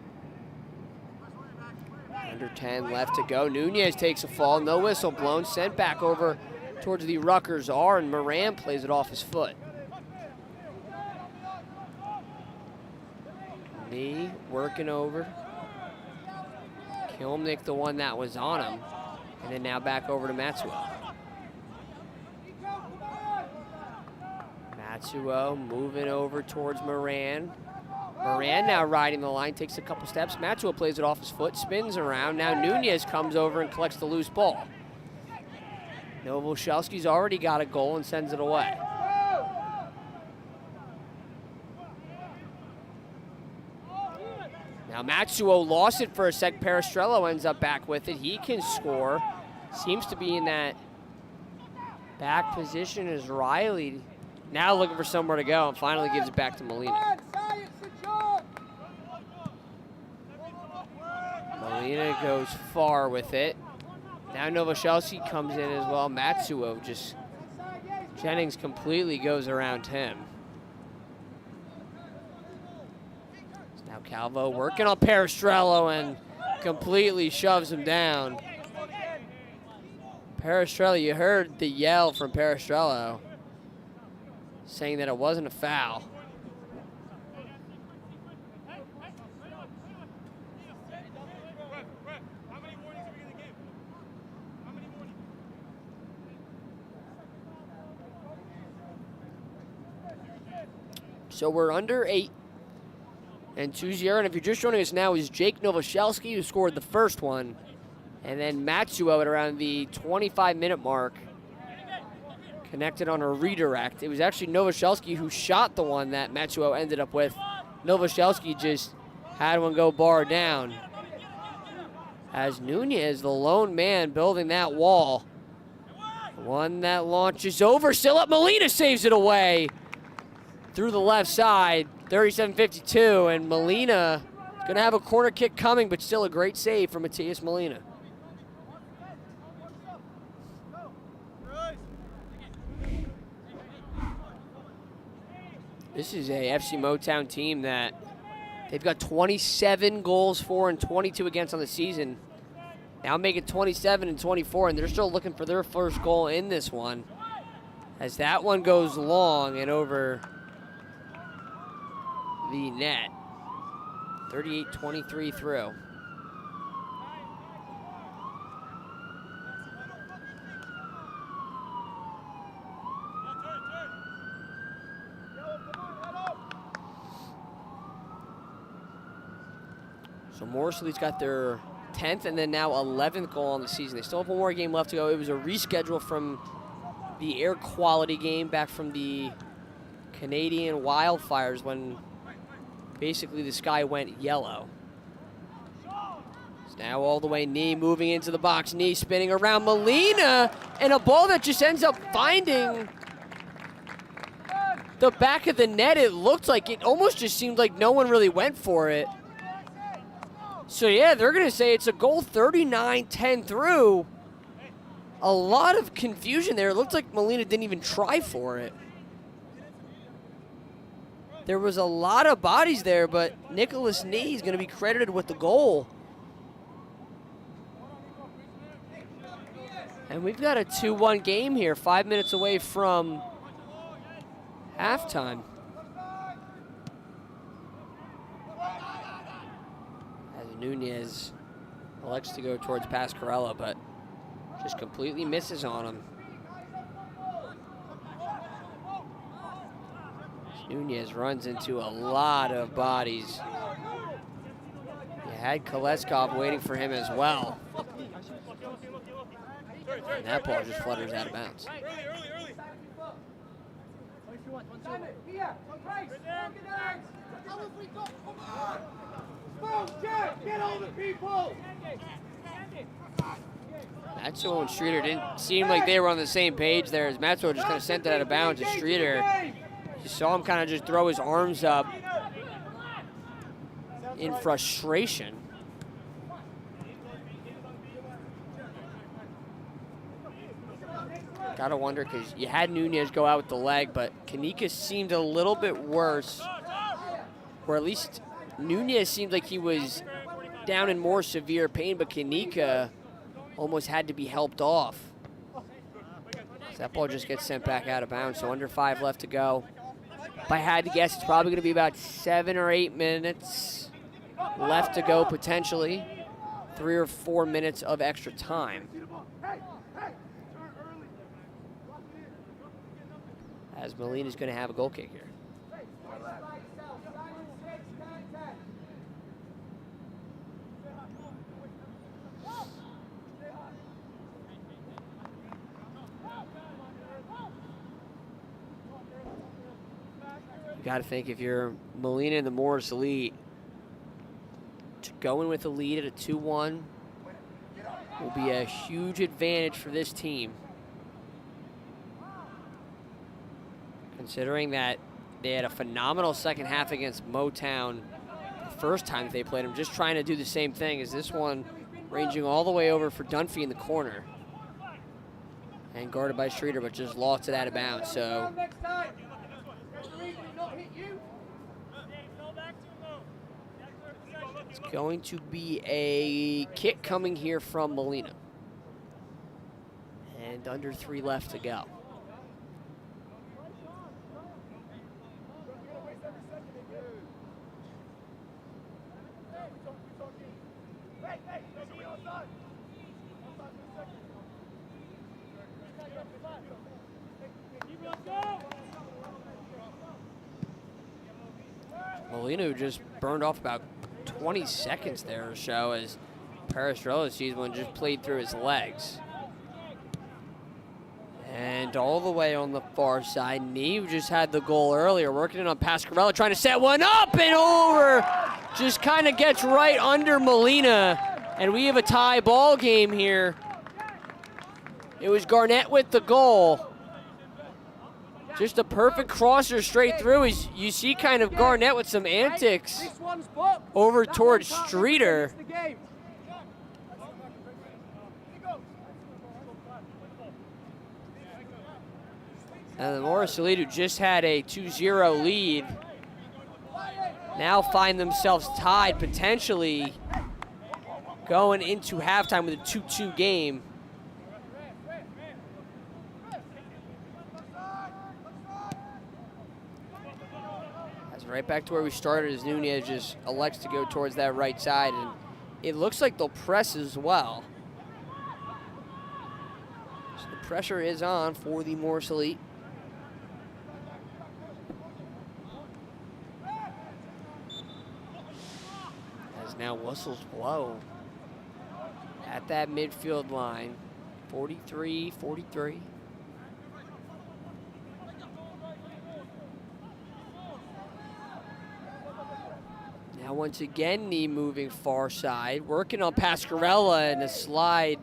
Under 10 left to go. Nunez takes a fall. No whistle blown. Sent back over towards the Rutgers R, and Moran plays it off his foot. Knee working over. Kilmnick, the one that was on him. And then now back over to Matsuo. Matsuo moving over towards Moran. Moran now riding the line, takes a couple steps. Matsuo plays it off his foot, spins around. Now Nunez comes over and collects the loose ball. Novoselsky's already got a goal and sends it away. Now Matsuo lost it for a sec. Perestrello ends up back with it. He can score. Seems to be in that back position as Riley. Now looking for somewhere to go and finally gives it back to Molina. Molina goes far with it. Now Novoselsky comes in as well. Matsuo just, Jennings completely goes around him. Now Calvo working on Perestrello and completely shoves him down. Perestrello, you heard the yell from Perestrello saying that it wasn't a foul. So we're under 8 and 2-0. And if you're just joining us now, is Jake Novoselsky, who scored the first one. And then Matsuo at around the 25-minute mark connected on a redirect. It was actually Novoselsky who shot the one that Matsuo ended up with. Novoselsky just had one go bar down. As Nunez, the lone man building that wall. One that launches over, still up. Molina saves it away through the left side, 37-52, and Molina is going to have a corner kick coming, but still a great save from Matias Molina. This is a FC Motown team that they've got 27 goals for and 22 against on the season. Now make it 27 and 24, and they're still looking for their first goal in this one. As that one goes long and over the net. 38-23 through. So Morrisley's got their 10th and then now 11th goal on the season. They still have one more game left to go. It was a reschedule from the air quality game back from the Canadian wildfires when basically the sky went yellow. It's now all the way Knee moving into the box. Knee spinning around Molina, and a ball that just ends up finding the back of the net. It looked like it almost just seemed like no one really went for it. So yeah, they're gonna say it's a goal 39-10 through. A lot of confusion there. It looked like Molina didn't even try for it. There was a lot of bodies there, but Nicholas Knee is gonna be credited with the goal. And we've got a 2-1 game here, 5 minutes away from halftime. As Nunez elects to go towards Pasquarella, but just completely misses on him. Nunez runs into a lot of bodies. You had Koleskov waiting for him as well. And that ball just flutters out of bounds. Matzo and Streeter didn't seem like they were on the same page there, as Matzo just kind of sent it out of bounds to Streeter. You saw him kind of just throw his arms up in frustration. Gotta wonder, because you had Nunez go out with the leg, but Kanika seemed a little bit worse. Or at least Nunez seemed like he was down in more severe pain, but Kanika almost had to be helped off. So that ball just gets sent back out of bounds, so under 5 left to go. If I had to guess, it's probably gonna be about 7 or 8 minutes left to go potentially. 3 or 4 minutes of extra time. As Molina's going to have a goal kick here. You got to think, if you're Molina and the Morris Elite, to go in with a lead at a 2-1 will be a huge advantage for this team. Considering that they had a phenomenal second half against Motown the first time that they played them, just trying to do the same thing as this one, ranging all the way over for Dunphy in the corner. And guarded by Streeter, but just lost it out of bounds. So it's going to be a kick coming here from Molina. And under 3 left to go. Molina, who just burned off about 20 seconds there or so, as Perestrella sees one just played through his legs. And all the way on the far side, Neve just had the goal earlier, working it on Pasquarella, trying to set one up and over. Just kind of gets right under Molina, and we have a tie ball game here. It was Garnett with the goal. Just a perfect crosser straight through. As you see kind of Garnett with some antics over towards Streeter. And the Morris Elite, who just had a 2-0 lead, now find themselves tied, potentially going into halftime with a 2-2 game. That's right back to where we started, as Nunez just elects to go towards that right side, and it looks like they'll press as well. So the pressure is on for the Morris Elite. Now whistles blow at that midfield line. 43-43. Now once again, knee moving far side, working on Pascarella, and a slide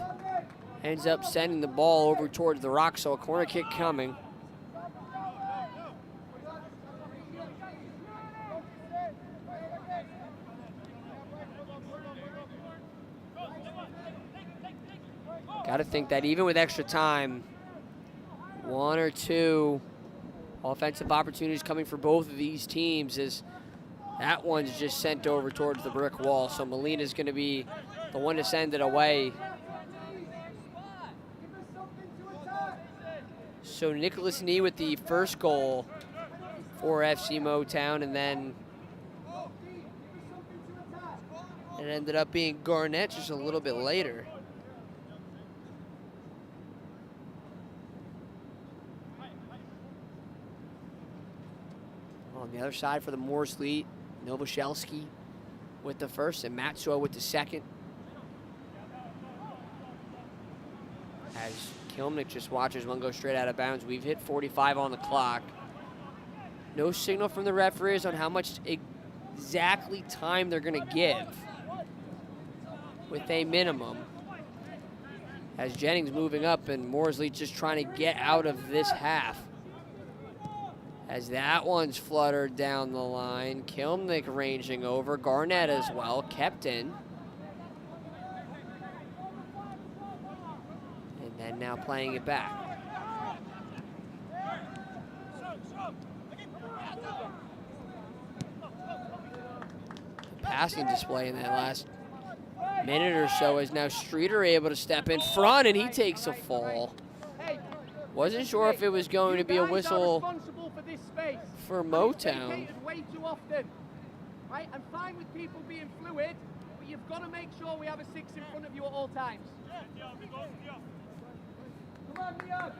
ends up sending the ball over towards the rock, so a corner kick coming. Got to think that even with extra time, one or two offensive opportunities coming for both of these teams, as that one's just sent over towards the brick wall. So Molina's going to be the one to send it away. So Nicholas Nee with the first goal for FC Motown, and then it ended up being Garnett just a little bit later. On the other side for the Morsley, Novoselsky with the first and Matsuo with the second. As Kilmnick just watches one go straight out of bounds. We've hit 45 on the clock. No signal from the referees on how much exactly time they're going to give with a minimum. As Jennings moving up and Morsley just trying to get out of this half. As that one's fluttered down the line. Kilmnick ranging over. Garnett as well, kept in. And then now playing it back. The passing display in that last minute or so is now Streeter able to step in front, and he takes a fall. Wasn't sure if it was going to be a whistle for Motown. Way too often, right? I'm fine with people being fluid, but you've got to make sure we have a 6 in front of you at all times. Come on, Leon.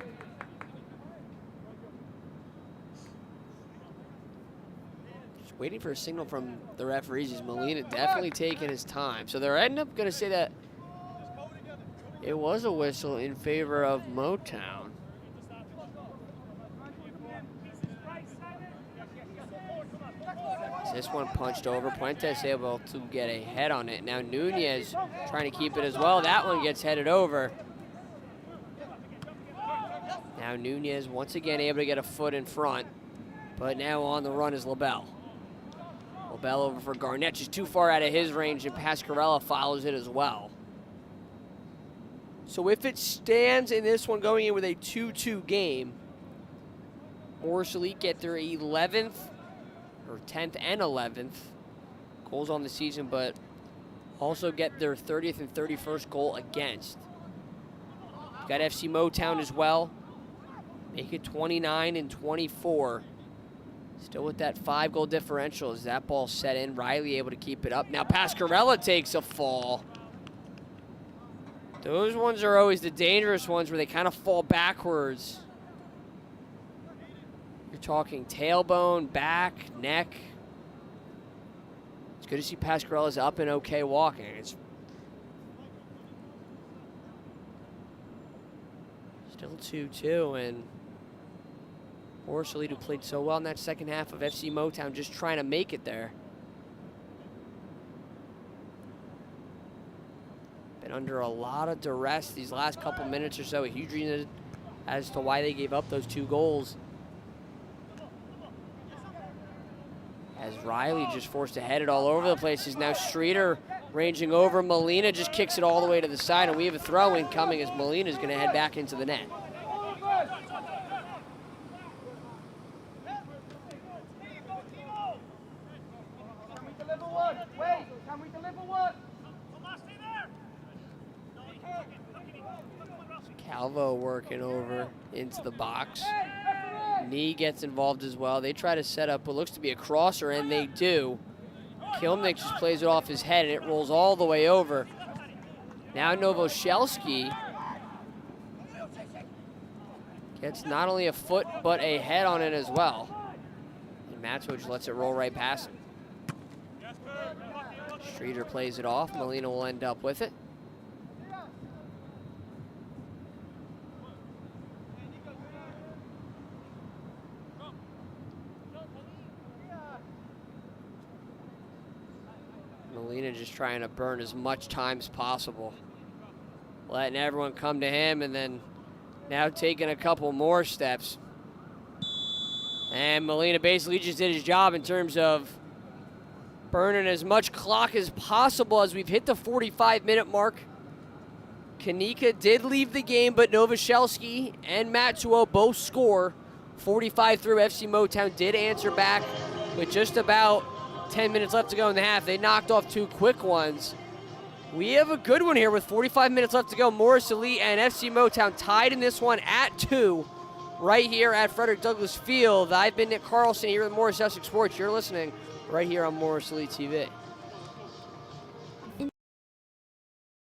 Just waiting for a signal from the referees. Is Molina definitely taking his time. So they're ending up going to say that it was a whistle in favor of Motown. This one punched over. Puentes able to get a head on it. Now Nunez trying to keep it as well. That one gets headed over. Now Nunez once again able to get a foot in front. But now on the run is LaBelle. LaBelle over for Garnett. Just too far out of his range, and Pascarella follows it as well. So if it stands in this one going in with a 2-2 game, Morris Elite get their 11th or 10th and 11th goals on the season, but also get their 30th and 31st goal against. Got FC Motown as well. Make it 29 and 24. Still with that 5-goal differential as that ball set in. Riley able to keep it up. Now Pascarella takes a fall. Those ones are always the dangerous ones where they kind of fall backwards. You're talking tailbone, back, neck. It's good to see Pascarella's up and okay walking. It's still 2-2, and Morris Elite, who played so well in that second half of FC Motown, just trying to make it there. Been under a lot of duress these last couple minutes or so. A huge reason as to why they gave up those 2 goals. As Riley just forced to head it all over the place. Is now Streeter ranging over. Molina just kicks it all the way to the side, and we have a throw-in coming as Molina's going to head back into the net. Can we deliver one? Wait, can we deliver one? Calvo working over into the box. Knee gets involved as well. They try to set up what looks to be a crosser, and they do. Kilmnick just plays it off his head, and it rolls all the way over. Now Novoselsky gets not only a foot, but a head on it as well. And Matsuo just lets it roll right past him. Streeter plays it off. Molina will end up with it. Molina just trying to burn as much time as possible. Letting everyone come to him, and then now taking a couple more steps. And Molina basically just did his job in terms of burning as much clock as possible as we've hit the 45-minute mark. Kanika did leave the game, but Novoselsky and Matsuo both score. 45 through. FC Motown did answer back with just about 10 minutes left to go in the half. They knocked off two quick ones. We have a good one here with 45 minutes left to go. Morris Elite and FC Motown tied in this one at 2 right here at Frederick Douglass Field. I've been Nick Carlson here with Morris Essex Sports. You're listening right here on Morris Elite TV.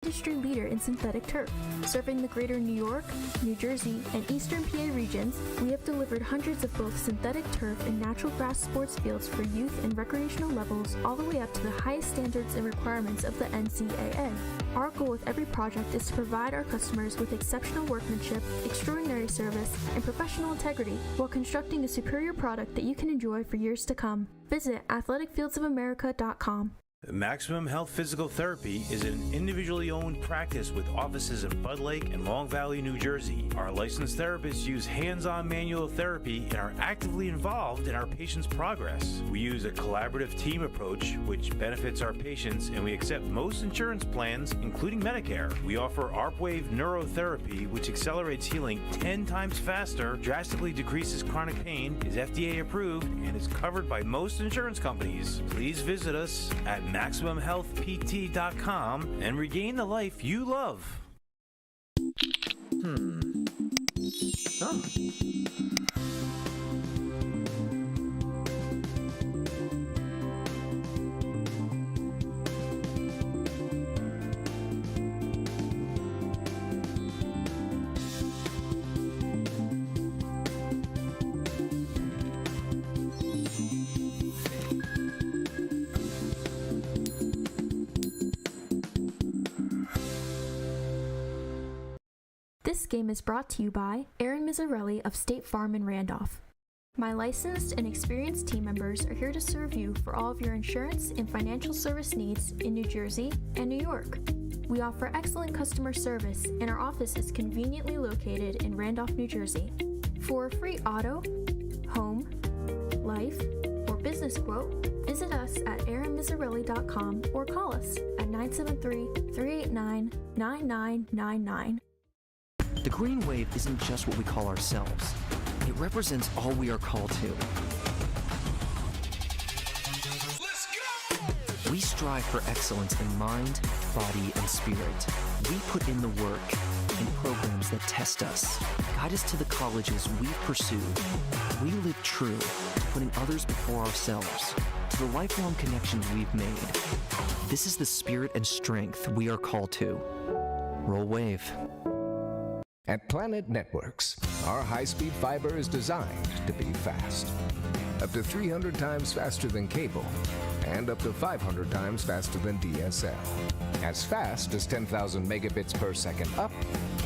Industry leader in synthetic turf. Serving the greater New York, New Jersey, and Eastern PA regions, we have delivered hundreds of both synthetic turf and natural grass sports fields for youth and recreational levels all the way up to the highest standards and requirements of the NCAA. Our goal with every project is to provide our customers with exceptional workmanship, extraordinary service, and professional integrity while constructing a superior product that you can enjoy for years to come. Visit athleticfieldsofamerica.com. Maximum Health Physical Therapy is an individually owned practice with offices in Bud Lake and Long Valley, New Jersey. Our licensed therapists use hands-on manual therapy and are actively involved in our patients' progress. We use a collaborative team approach which benefits our patients, and we accept most insurance plans, including Medicare. We offer ARPWave neurotherapy, which accelerates healing 10 times faster, drastically decreases chronic pain, is FDA approved, and is covered by most insurance companies. Please visit us at MaximumHealthPT.com and regain the life you love. This game is brought to you by Aaron Mizzarelli of State Farm in Randolph. My licensed and experienced team members are here to serve you for all of your insurance and financial service needs in New Jersey and New York. We offer excellent customer service, and our office is conveniently located in Randolph, New Jersey. For a free auto, home, life, or business quote, visit us at aaronmizzarelli.com or call us at 973-389-9999. The Green Wave isn't just what we call ourselves. It represents all we are called to. Let's go! We strive for excellence in mind, body, and spirit. We put in the work in programs that test us, guide us to the colleges we've pursued. We live true to putting others before ourselves, to the lifelong connections we've made. This is the spirit and strength we are called to. Roll Wave. At Planet Networks, our high-speed fiber is designed to be fast. Up to 300 times faster than cable, and up to 500 times faster than DSL. As fast as 10,000 megabits per second up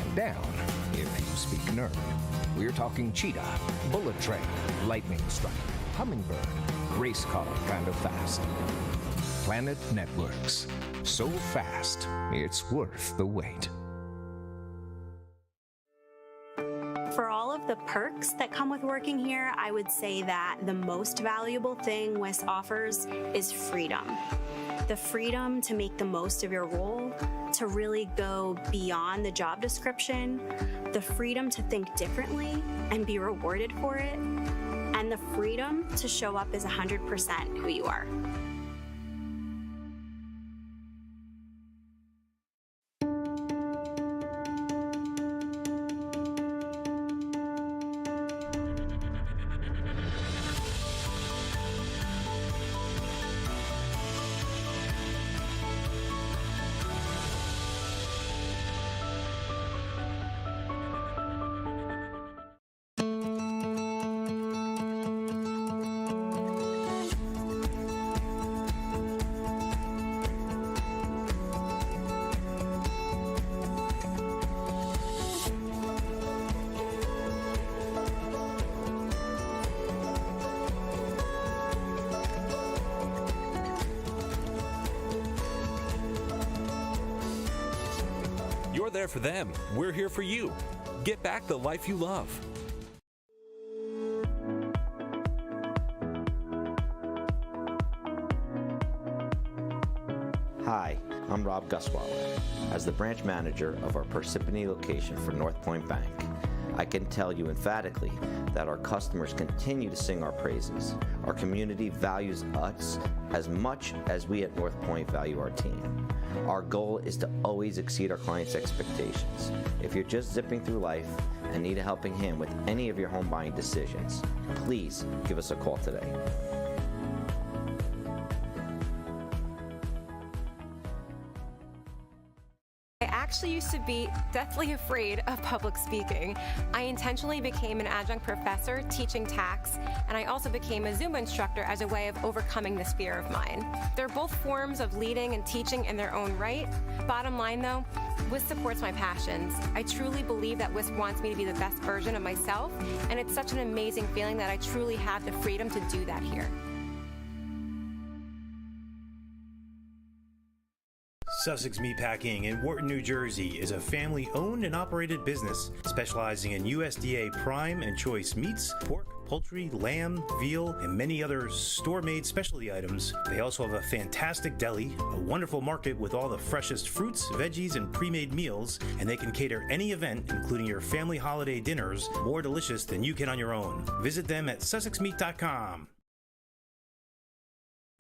and down, if you speak nerd. We're talking cheetah, bullet train, lightning strike, hummingbird, race car kind of fast. Planet Networks. So fast, it's worth the wait. For all of the perks that come with working here, I would say that the most valuable thing WIS offers is freedom. The freedom to make the most of your role, to really go beyond the job description, the freedom to think differently and be rewarded for it, and the freedom to show up as 100% who you are. You're there for them. We're here for you. Get back the life you love. Hi, I'm Rob Gusweiler. As the branch manager of our Parsippany location for North Point Bank, I can tell you emphatically that our customers continue to sing our praises. Our community values us as much as we at North Point value our team. Our goal is to always exceed our clients' expectations. If you're just zipping through life and need a helping hand with any of your home buying decisions, please give us a call today. I actually used to be deathly afraid of public speaking. I intentionally became an adjunct professor teaching tax, and I also became a Zumba instructor as a way of overcoming this fear of mine. They're both forms of leading and teaching in their own right. Bottom line though, WISP supports my passions. I truly believe that WISP wants me to be the best version of myself, and it's such an amazing feeling that I truly have the freedom to do that here. Sussex Meatpacking in Wharton, New Jersey is a family-owned and operated business specializing in USDA prime and choice meats, pork, poultry, lamb, veal, and many other store-made specialty items. They also have a fantastic deli, a wonderful market with all the freshest fruits, veggies, and pre-made meals, and they can cater any event, including your family holiday dinners, more delicious than you can on your own. Visit them at sussexmeat.com.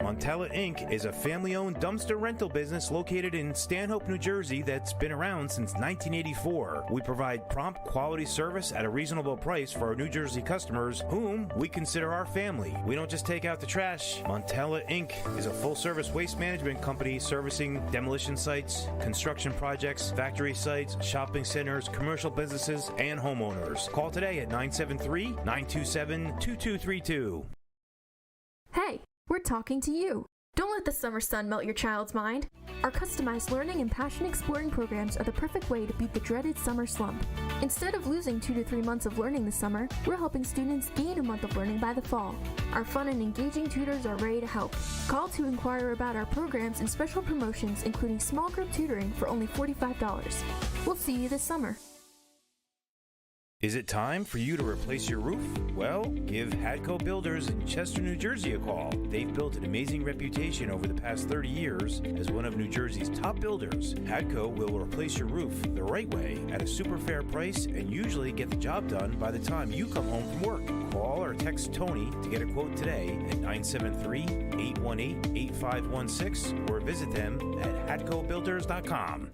Montella Inc. is a family-owned dumpster rental business located in Stanhope, New Jersey that's been around since 1984. We provide prompt quality service at a reasonable price for our New Jersey customers, whom we consider our family. We don't just take out the trash. Montella Inc. is a full-service waste management company servicing demolition sites, construction projects, factory sites, shopping centers, commercial businesses, and homeowners. Call today at 973-927-2232. Hey! We're talking to you. Don't let the summer sun melt your child's mind. Our customized learning and passion exploring programs are the perfect way to beat the dreaded summer slump. Instead of losing 2 to 3 months of learning this summer, we're helping students gain a month of learning by the fall. Our fun and engaging tutors are ready to help. Call to inquire about our programs and special promotions, including small group tutoring for only $45. We'll see you this summer. Is it time for you to replace your roof? Well, give Hadco Builders in Chester, New Jersey a call. They've built an amazing reputation over the past 30 years as one of New Jersey's top builders. Hadco will replace your roof the right way at a super fair price and usually get the job done by the time you come home from work. Call or text Tony to get a quote today at 973-818-8516 or visit them at hadcobuilders.com.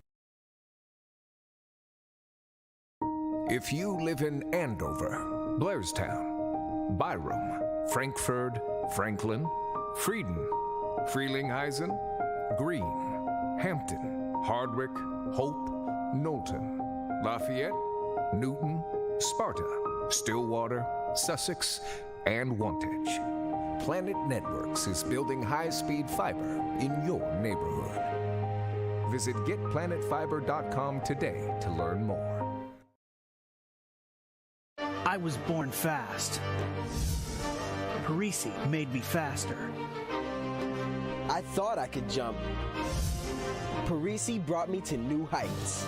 If you live in Andover, Blairstown, Byram, Frankfurt, Franklin, Frieden, Frelinghuysen, Greene, Hampton, Hardwick, Hope, Knowlton, Lafayette, Newton, Sparta, Stillwater, Sussex, and Wantage, Planet Networks is building high-speed fiber in your neighborhood. Visit getplanetfiber.com today to learn more. I was born fast. Parisi made me faster. I thought I could jump. Parisi brought me to new heights.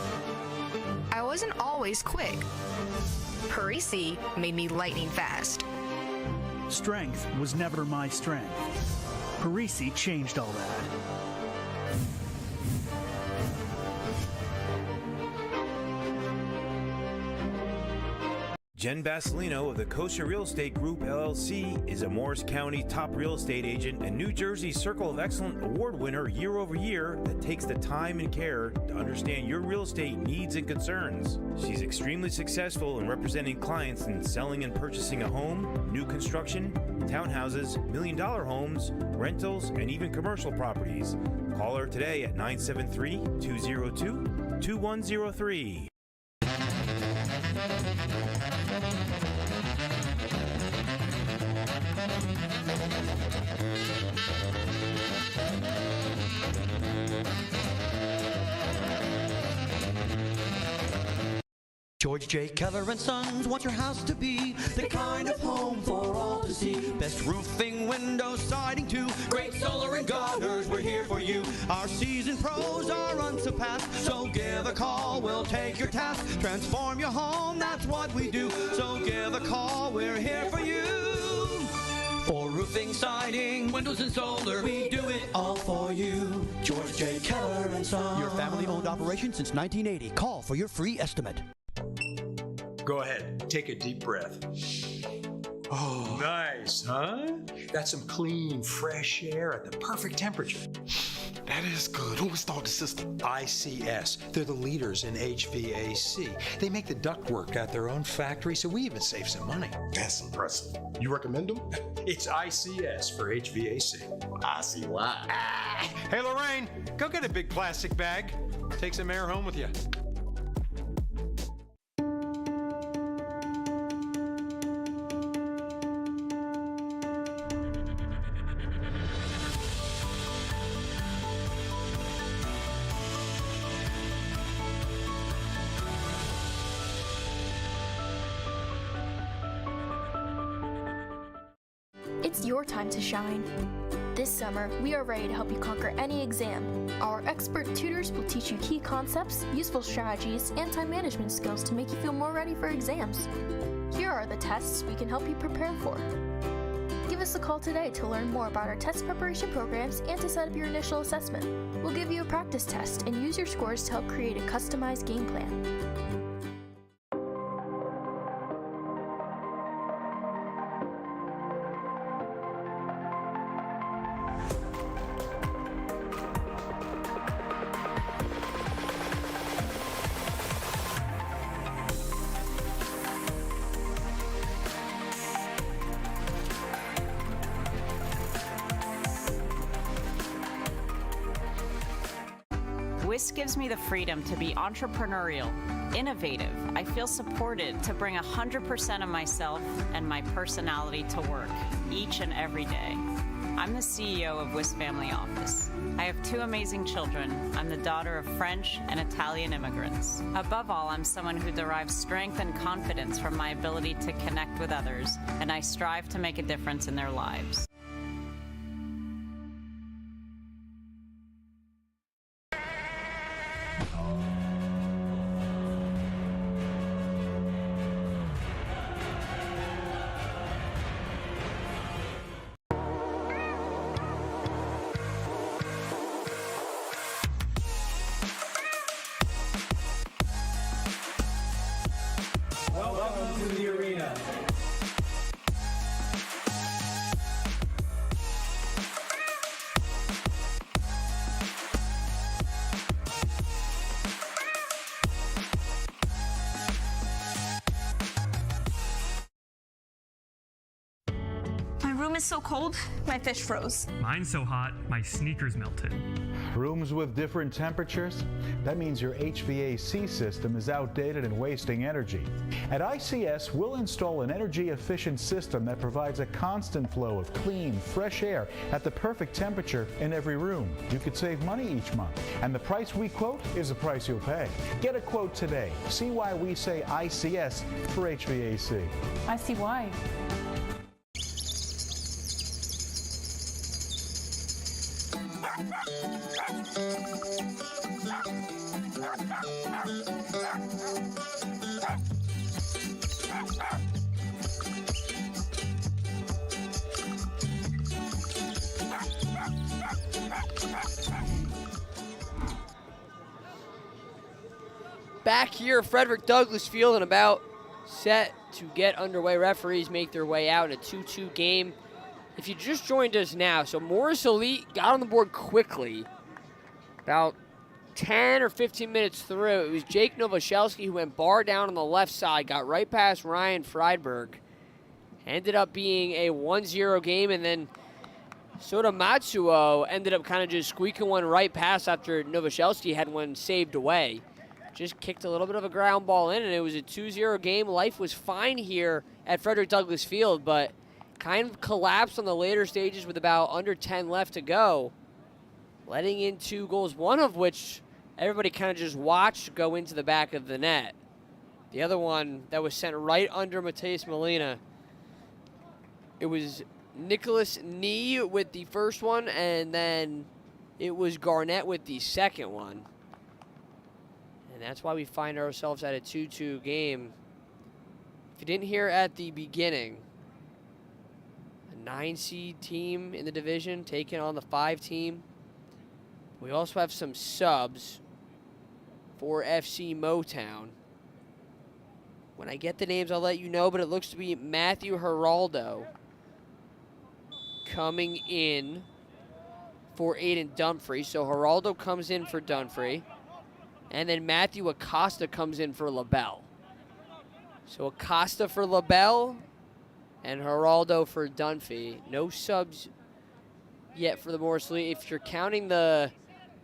I wasn't always quick. Parisi made me lightning fast. Strength was never my strength. Parisi changed all that. Jen Basilino of the Kosher Real Estate Group, LLC, is a Morris County top real estate agent and New Jersey Circle of Excellence Award winner year over year that takes the time and care to understand your real estate needs and concerns. She's extremely successful in representing clients in selling and purchasing a home, new construction, townhouses, million-dollar homes, rentals, and even commercial properties. Call her today at 973-202-2103. George J. Keller and Sons want your house to be the kind of home for all to see. Best roofing, windows, siding too. Great solar and gutters, we're here for you. Our seasoned pros are unsurpassed, so give a call, we'll take your task. Transform your home, that's what we do. So give a call, we're here for you. For roofing, siding, windows and solar, we do it all for you. George J. Keller and Sons. Your family-owned operation since 1980. Call for your free estimate. Go ahead, take a deep breath. Oh, nice, huh? That's some clean, fresh air at the perfect temperature. That is good. Who installed the system? ICS. They're the leaders in HVAC. They make the ductwork at their own factory, so we even save some money. That's impressive. You recommend them? It's ICS for HVAC. I see why. Hey, Lorraine, go get a big plastic bag. Take some air home with you. It's your time to shine. This summer, we are ready to help you conquer any exam. Our expert tutors will teach you key concepts, useful strategies, and time management skills to make you feel more ready for exams. Here are the tests we can help you prepare for. Give us a call today to learn more about our test preparation programs and to set up your initial assessment. We'll give you a practice test and use your scores to help create a customized game plan. WIS gives me the freedom to be entrepreneurial, innovative. I feel supported to bring 100% of myself and my personality to work each and every day. I'm the CEO of WIS Family Office. I have 2 amazing children. I'm the daughter of French and Italian immigrants. Above all, I'm someone who derives strength and confidence from my ability to connect with others, and I strive to make a difference in their lives. Welcome to the arena. My room is so cold, my fish froze. Mine's so hot, my sneakers melted. Rooms with different temperatures? That means your HVAC system is outdated and wasting energy. At ICS, we'll install an energy-efficient system that provides a constant flow of clean, fresh air at the perfect temperature in every room. You could save money each month, and the price we quote is the price you'll pay. Get a quote today. See why we say ICS for HVAC. I see why. Back here, Frederick Douglass Field, and about set to get underway. Referees make their way out in a 2-2 game. If you just joined us now, so Morris Elite got on the board quickly. About 10 or 15 minutes through, it was Jake Novoselsky who went bar down on the left side, got right past Ryan Friedberg. Ended up being a 1-0 game, and then Soda Matsuo ended up kind of just squeaking one right past after Novoselsky had one saved away. Just kicked a little bit of a ground ball in, and it was a 2-0 game. Life was fine here at Frederick Douglass Field, but kind of collapsed on the later stages with about under 10 left to go, letting in 2 goals, one of which everybody kind of just watched go into the back of the net. The other one that was sent right under Mateus Molina, it was Nicholas Nee with the first one, and then it was Garnett with the second one. And that's why we find ourselves at a 2-2 game. If you didn't hear at the beginning, a 9-seed team in the division taking on the 5 team. We also have some subs for FC Motown. When I get the names, I'll let you know, but it looks to be Matthew Geraldo coming in for Aiden Dunphy. So Geraldo comes in for Dunphy, and then Matthew Acosta comes in for LaBelle. So Acosta for LaBelle and Geraldo for Dunphy. No subs yet for the Morris Lee. If you're counting the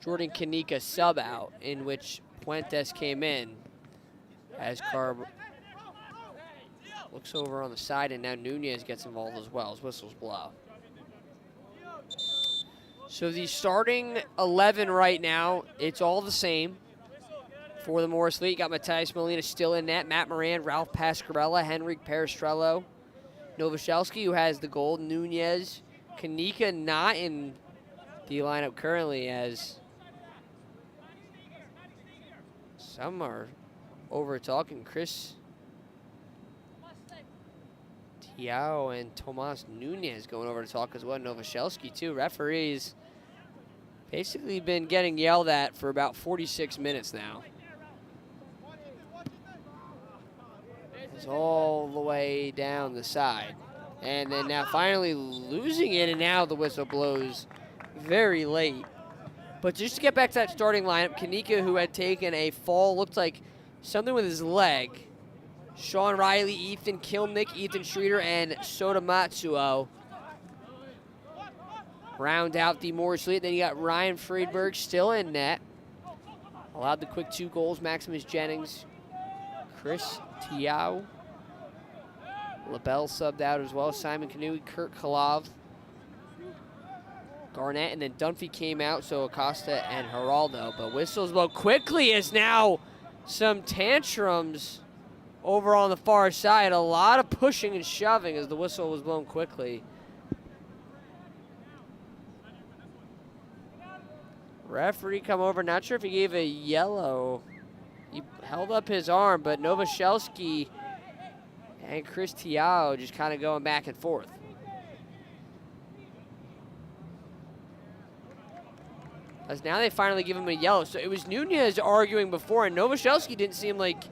Jordan Kanika sub out, in which Puentes came in, as Carb looks over on the side, and now Nunez gets involved as well as whistles blow. So the starting 11 right now, it's all the same for the Morris Lee. You got Mateus Molina still in net, Matt Moran, Ralph Pascarella, Henrik Perestrello, Novoselsky, who has the goal, Nunez, Kanika not in the lineup currently, as some are over talking. Chris Tiao and Tomas Nunez going over to talk as well. Novoselsky too. Referees basically been getting yelled at for about 46 minutes now. It's all the way down the side. And then now finally losing it, and now the whistle blows very late. But just to get back to that starting lineup, Kanika, who had taken a fall, looked like something with his leg. Sean Riley, Ethan Kilnick, Ethan Streeter, and Sota Matsuo round out the Morris Lee. Then you got Ryan Friedberg still in net. Allowed the quick 2 goals. Maximus Jennings, Chris Tiao. LaBelle subbed out as well. Simon Kanui, Kurt Kalov, Garnett, and then Dunphy came out, so Acosta and Geraldo. But whistles blow quickly as now some tantrums over on the far side. A lot of pushing and shoving as the whistle was blown quickly. Referee come over, not sure if he gave a yellow. He held up his arm, but Novoselsky and Chris Tiao just kind of going back and forth. As now they finally give him a yellow. So it was Nunez arguing before, and Novoselsky didn't seem like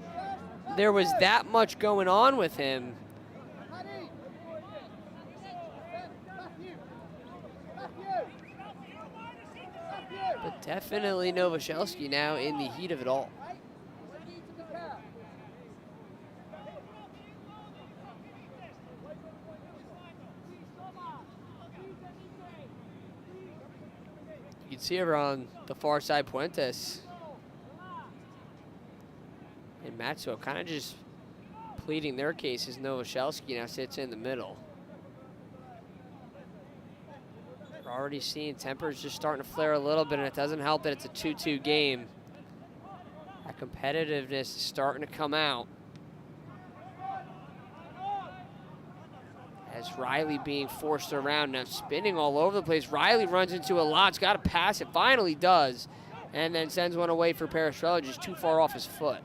there was that much going on with him. But definitely Novoselsky now in the heat of it all. You can see over on the far side, Puentes and Matsuo kind of just pleading their cases. Novoselsky now sits in the middle. We're already seeing tempers just starting to flare a little bit, and it doesn't help that it's a 2-2 game. That competitiveness is starting to come out. As Riley being forced around, now spinning all over the place. Riley runs into a lot, has got to pass it, finally does, and then sends one away for Perestrello, just too far off his foot.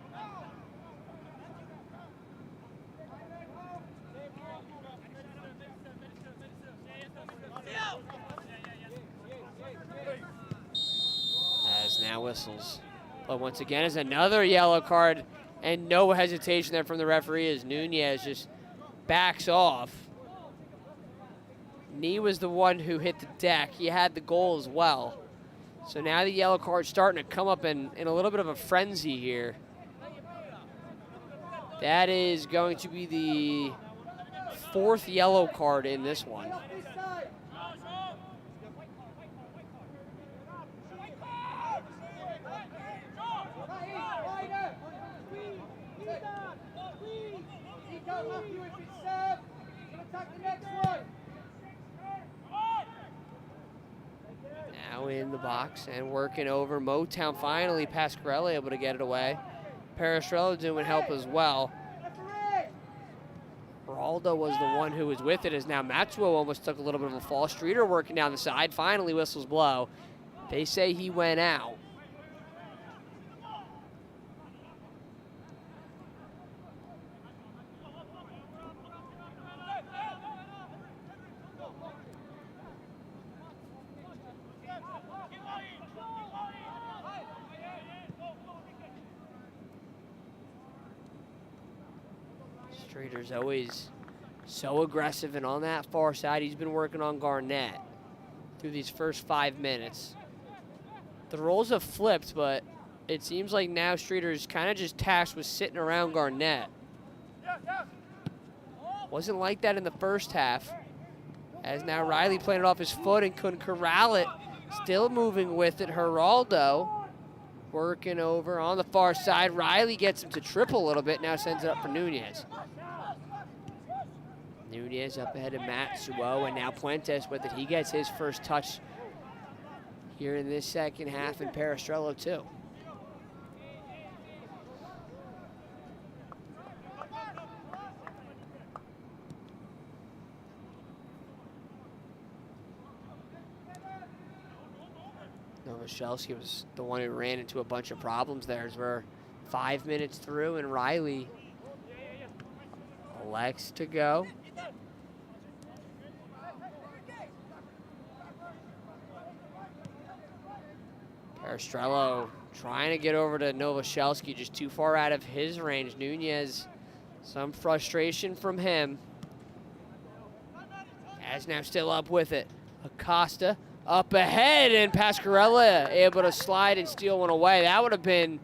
As now whistles. But once again is another yellow card, and no hesitation there from the referee as Nunez just backs off. Nee was the one who hit the deck. He had the goal as well. So now the yellow card's starting to come up in a little bit of a frenzy here. That is going to be the 4th yellow card in this one. Now in the box and working over. Motown finally, Pascarella able to get it away. Perestrello doing help as well. Geraldo was the one who was with it, as now Matsuo almost took a little bit of a fall. Streeter working down the side, finally whistles blow. They say he went out. Streeter's always so aggressive, and on that far side, he's been working on Garnett through these first 5 minutes. The roles have flipped, but it seems like now Streeter's kind of just tasked with sitting around Garnett. Wasn't like that in the first half, as now Riley playing it off his foot and couldn't corral it. Still moving with it, Geraldo working over on the far side. Riley gets him to triple a little bit, now sends it up for Nunez. Nunez up ahead of Matsuo, and now Puentes with it. He gets his first touch here in this second half, and Perestrello too. Novoselsky was the one who ran into a bunch of problems there, as we're 5 minutes through, and Riley elects to go. Perestrello trying to get over to Novoselsky, just too far out of his range. Nunez, some frustration from him. As now still up with it. Acosta up ahead, and Pasquarella able to slide and steal one away. That would have been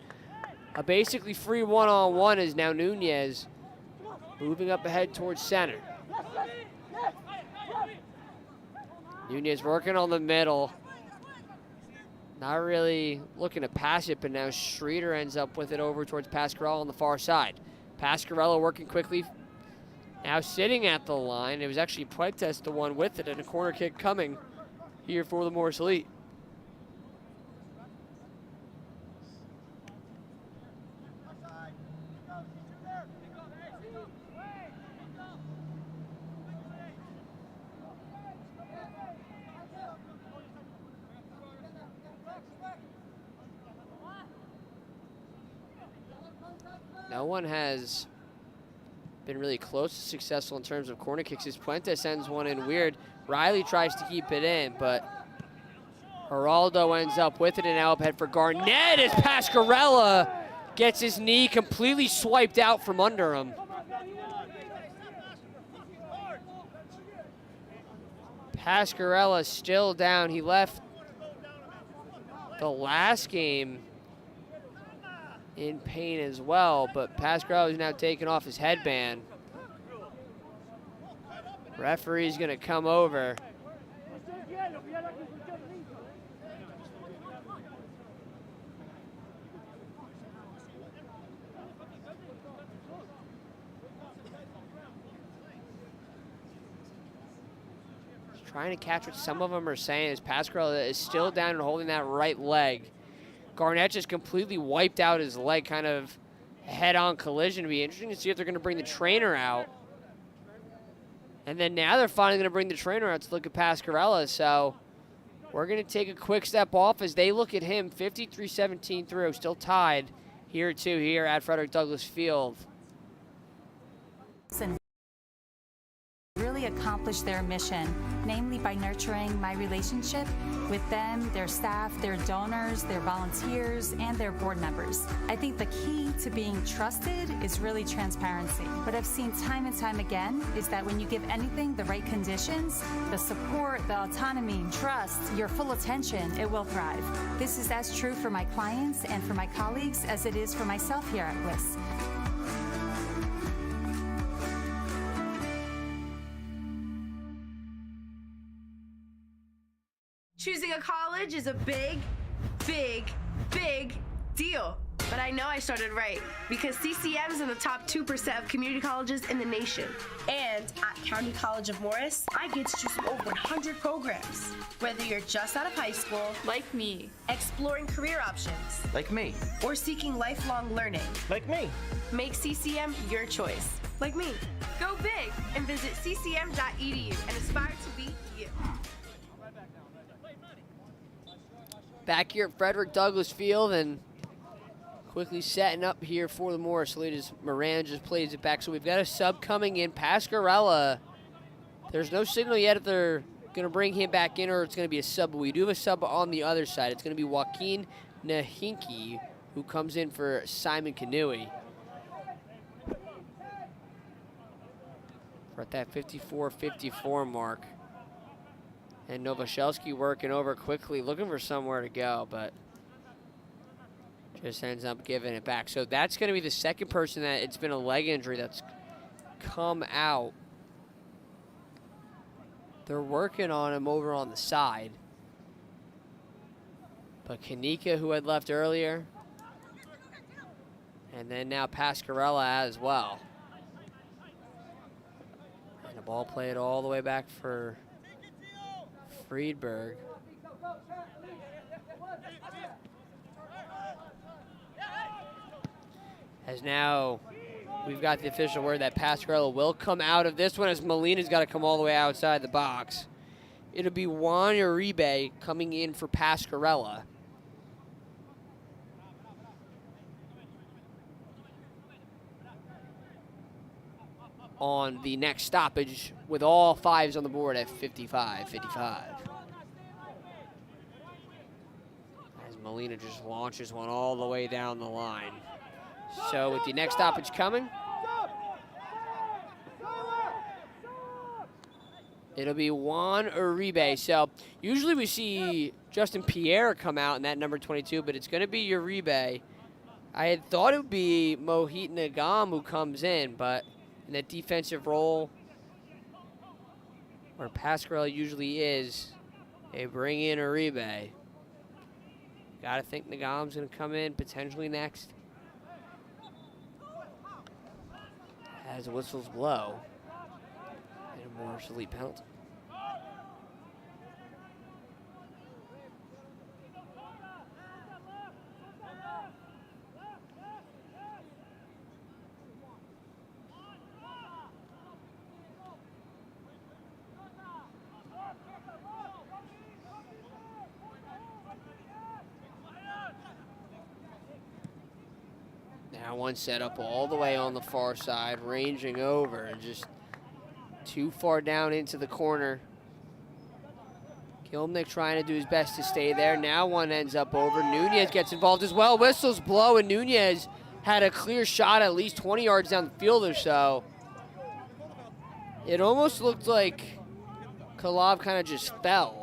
a basically free one-on-one, as now Nunez moving up ahead towards center. Nunez working on the middle. Not really looking to pass it, but now Streeter ends up with it over towards Pasquarella on the far side. Pasquarella working quickly. Now sitting at the line. It was actually Puentes the one with it, and a corner kick coming here for the Morris Elite. No one has been really close to successful in terms of corner kicks, as Puentes sends one in weird. Riley tries to keep it in, but Geraldo ends up with it, and now up ahead for Garnett as Pasquarella gets his knee completely swiped out from under him. Pasquarella still down. He left the last game in pain as well, but Pasquarella is now taking off his headband. Referee's gonna come over. He's trying to catch what some of them are saying, as Pasquarella is still down and holding that right leg. Garnett just completely wiped out his leg, kind of head-on collision. It'd be interesting to see if they're gonna bring the trainer out. And then now they're finally going to bring the trainer out to look at Pasquarella. So we're going to take a quick step off as they look at him. 53-17 through, still tied here too, here at Frederick Douglass Field. Really accomplish their mission, namely by nurturing my relationship with them, their staff, their donors, their volunteers, and their board members. I think the key to being trusted is really transparency. What I've seen time and time again is that when you give anything the right conditions, the support, the autonomy, trust, your full attention, it will thrive. This is as true for my clients and for my colleagues as it is for myself here at WIS. Choosing a college is a big, big, big deal. But I know I started right because CCM is in the top 2% of community colleges in the nation. And at County College of Morris, I get to choose from over 100 programs. Whether you're just out of high school, like me, exploring career options, Like me. or seeking lifelong learning, Like me. make CCM your choice, like me. Go big and visit ccm.edu and aspire to be you. Back here at Frederick Douglass Field and quickly setting up here for the Morris Elite as Moran just plays it back. So we've got a sub coming in. Pascarella. There's no signal yet if they're going to bring him back in or it's going to be a sub. But we do have a sub on the other side. It's going to be Joaquin Nahinki who comes in for Simon Kanui. We're at that 54-54 mark. And Novoselsky working over quickly, looking for somewhere to go, but just ends up giving it back. So that's going to be the second person that it's been a leg injury that's come out. They're working on him over on the side. But Kanika, who had left earlier, and then now Pascarella as well. And the ball played all the way back for Friedberg. As now we've got the official word that Pascarella will come out of this one as Molina's got to come all the way outside the box. It'll be Juan Uribe coming in for Pascarella. On the next stoppage with all fives on the board at 55-55. As Molina just launches one all the way down the line. So with the next stoppage coming, it'll be Juan Uribe. So usually we see Justin Pierre come out in that number 22, but it's going to be Uribe. I had thought it would be Mohit Nagam who comes in, but in that defensive role where Pascarella usually is, they bring in Uribe. Got to think Nagam's going to come in potentially next. As the whistles blow, and a Morris Elite penalty. Now one set up all the way on the far side, ranging over and just too far down into the corner. Kilmnick trying to do his best to stay there. Now one ends up over. Nunez gets involved as well. Whistles blow, and Nunez had a clear shot at least 20 yards down the field or so. It almost looked like Kalov kind of just fell.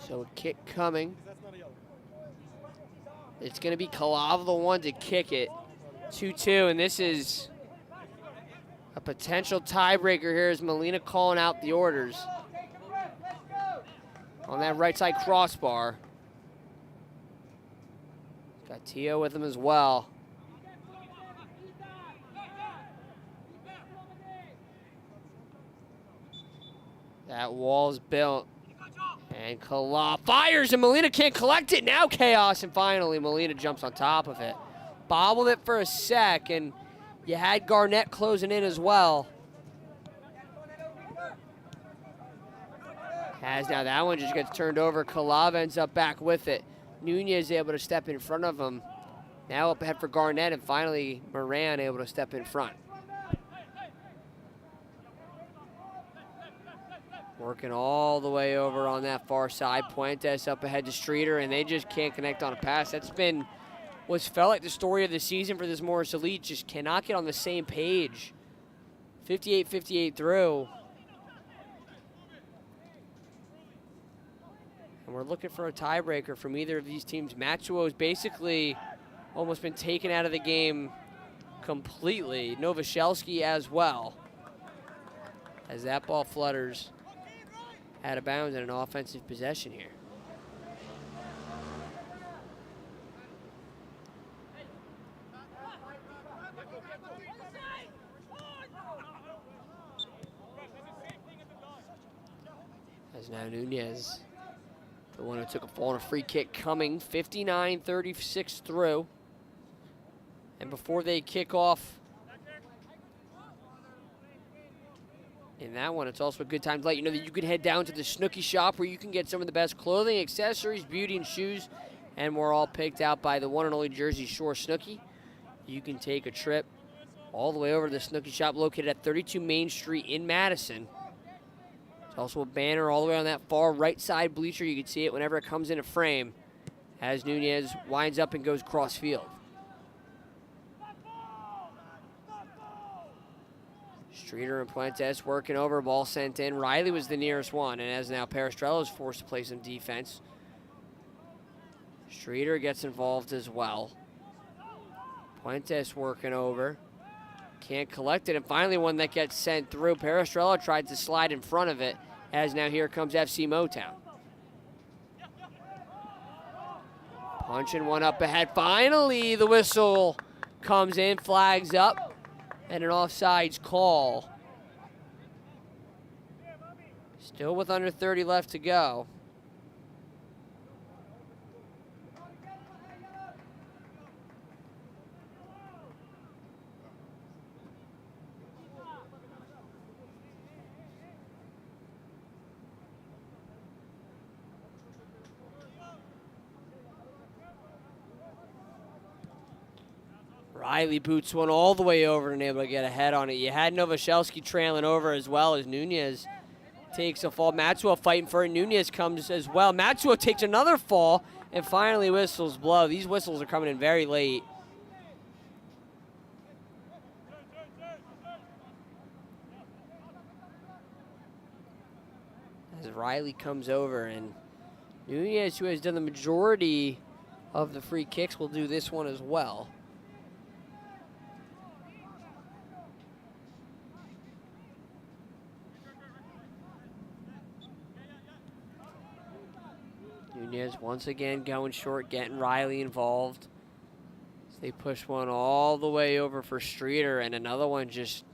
So a kick coming. It's going to be Kalava the one to kick it. 2-2, and this is a potential tiebreaker here as Molina calling out the orders on that right side crossbar. Got Tio with him as well. That wall's built. And Kalov fires, and Molina can't collect it. Now chaos, and finally Molina jumps on top of it. Bobbled it for a sec, and you had Garnett closing in as well. As now that one just gets turned over. Kalov ends up back with it. Nunez able to step in front of him. Now up ahead for Garnett, and finally Moran able to step in front. Working all the way over on that far side. Puentes up ahead to Streeter, and they just can't connect on a pass. That's been what's felt like the story of the season for this Morris Elite. Just cannot get on the same page. 58-58 through. And And we're looking for a tiebreaker from either of these teams. Matsuo has basically almost been taken out of the game completely. Novoselsky as well, as that ball flutters out of bounds and an offensive possession here. As now Nunez, the one who took a fall on a free kick, coming 59-36 through. And before they kick off in that one, it's also a good time to let you know that you can head down to the Snooki shop where you can get some of the best clothing, accessories, beauty, and shoes. And we're all picked out by the one and only Jersey Shore Snooki. You can take a trip all the way over to the Snooki shop located at 32 Main Street in Madison. There's also a banner all the way on that far right side bleacher. You can see it whenever it comes into frame as Nunez winds up and goes cross field. Streeter and Puentes working over, ball sent in. Riley was the nearest one, and as now Perestrello is forced to play some defense. Streeter gets involved as well. Puentes working over. Can't collect it, and finally one that gets sent through. Perestrello tried to slide in front of it, as now here comes FC Motown. Punching one up ahead. Finally, the whistle comes in, flags up, and an offsides call. Still with under 30 left to go. Riley boots one all the way over and able to get ahead on it. You had Novoselsky trailing over as well as Nunez takes a fall. Matsuo fighting for it. Nunez comes as well. Matsuo takes another fall and finally whistles blow. These whistles are coming in very late. As Riley comes over, and Nunez, who has done the majority of the free kicks, will do this one as well. Nunez once again going short, getting Riley involved. They push one all the way over for Streeter, and another one just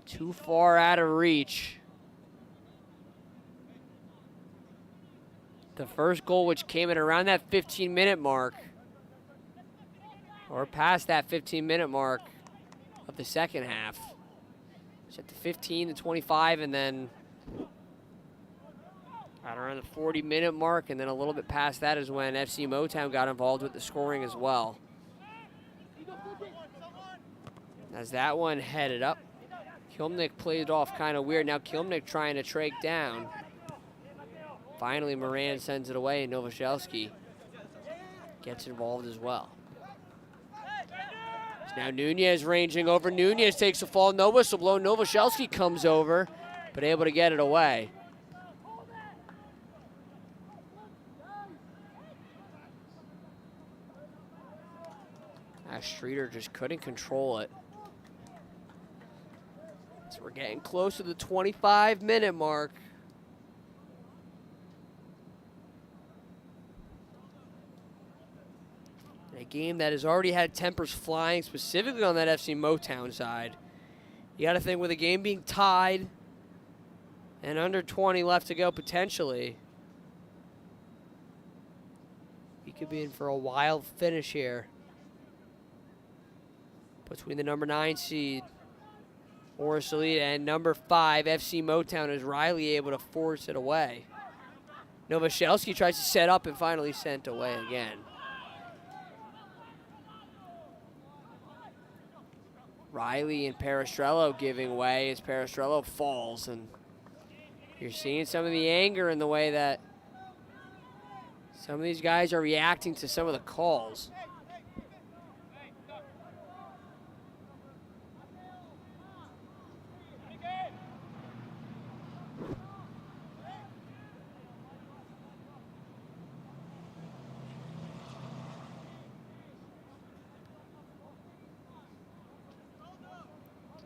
too far out of reach. The first goal, which came at around that 15-minute mark, or past that 15-minute mark of the second half. It's at the 15 to 25, and then right around the 40-minute mark, and then a little bit past that is when FC Motown got involved with the scoring as well. As that one headed up, Kilmnick played off kind of weird. Now Kilmnick trying to trake down. Finally, Moran sends it away, and Novoselsky gets involved as well. Now Nunez ranging over. Nunez takes a fall. No whistle blow. Novoselsky comes over, but able to get it away. Streeter just couldn't control it. So we're getting close to the 25-minute mark. In a game that has already had tempers flying, specifically on that FC Motown side. You got to think with the game being tied and under 20 left to go potentially, we could be in for a wild finish here between the number 9 seed, Morris Elite, and number 5, FC Motown, as Riley able to force it away. Novoselsky tries to set up and finally sent away again. Riley and Perestrello giving way as Perestrello falls, and you're seeing some of the anger in the way that some of these guys are reacting to some of the calls.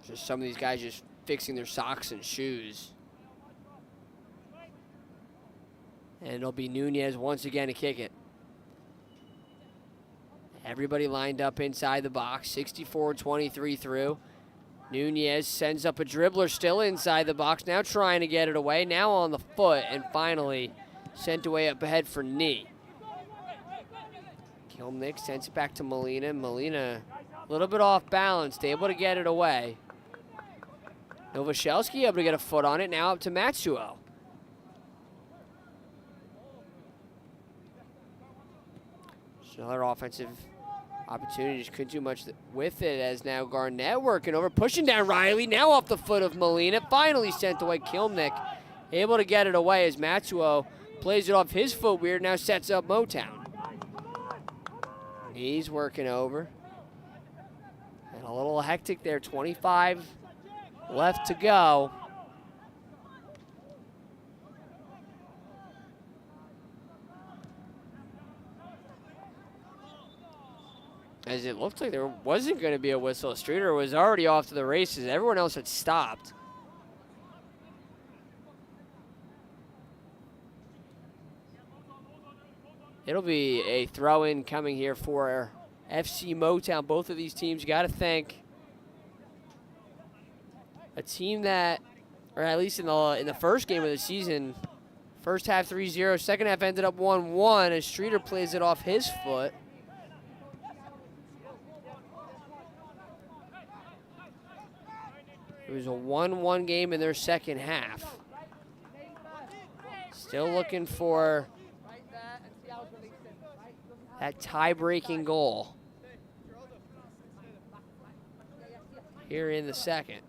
Just some of these guys just fixing their socks and shoes. And it'll be Nunez once again to kick it. Everybody lined up inside the box, 64-23 through. Nunez sends up a dribbler still inside the box, now trying to get it away, now on the foot, and finally sent away up ahead for knee. Kilmnick sends it back to Molina. Molina a little bit off balance, able to get it away. Novoselsky able to get a foot on it, now up to Matsuo. Another offensive opportunity, just couldn't do much with it, as now Garnett working over, pushing down Riley, now off the foot of Molina, finally sent away. Kilmnick able to get it away as Matsuo plays it off his foot weird, now sets up Motown. He's working over. And a little hectic there, 25 left to go. As it looked like there wasn't going to be a whistle. Streeter was already off to the races. Everyone else had stopped. It'll be a throw-in coming here for FC Motown. Both of these teams, you got to thank a team that, or at least in the first game of the season, first half 3-0, second half ended up 1-1 as Streeter plays it off his foot. It was a 1-1 game in their second half. Still looking for that tie-breaking goal here in the second.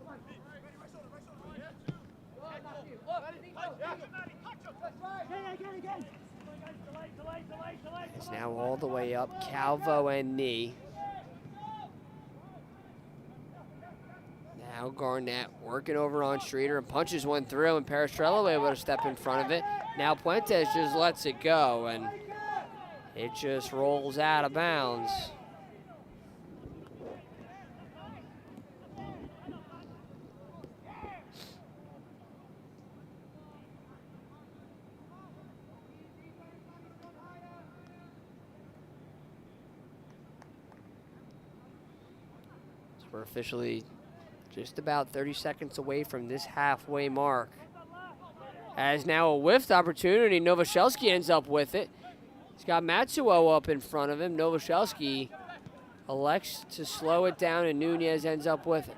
It's now all the way up, Calvo and Knee. Now Garnett working over on Streeter and punches one through, and Perestrello able to step in front of it. Now Puentes just lets it go, and it just rolls out of bounds. So we're officially just about 30 seconds away from this halfway mark. As now a whiffed opportunity, Novoselsky ends up with it. He's got Matsuo up in front of him. Novoselsky elects to slow it down, and Nunez ends up with it.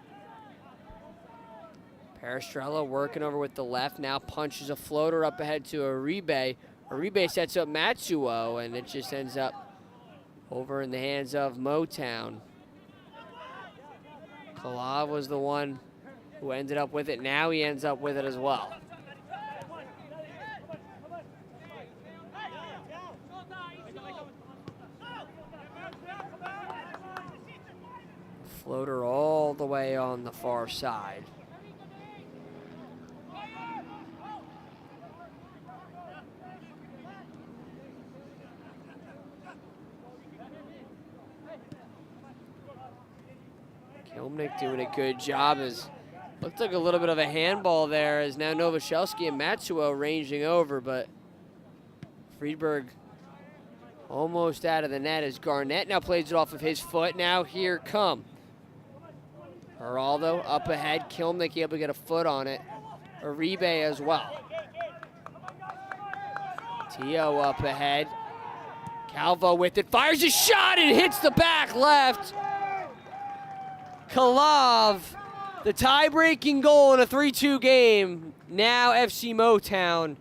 Perestrello working over with the left, now punches a floater up ahead to Uribe. Uribe sets up Matsuo, and it just ends up over in the hands of Motown. Kalav was the one who ended up with it. Now he ends up with it as well. Floater all the way on the far side. Kilmnick doing a good job. As looked like a little bit of a handball there, as now Novoselsky and Matsuo ranging over, but Friedberg almost out of the net as Garnett now plays it off of his foot. Now here come Geraldo up ahead. Kilmnick able to get a foot on it. Uribe as well. Tio up ahead. Calvo with it, fires a shot and hits the back left. Kalav, the tie-breaking goal in a 3-2 game. Now FC Motown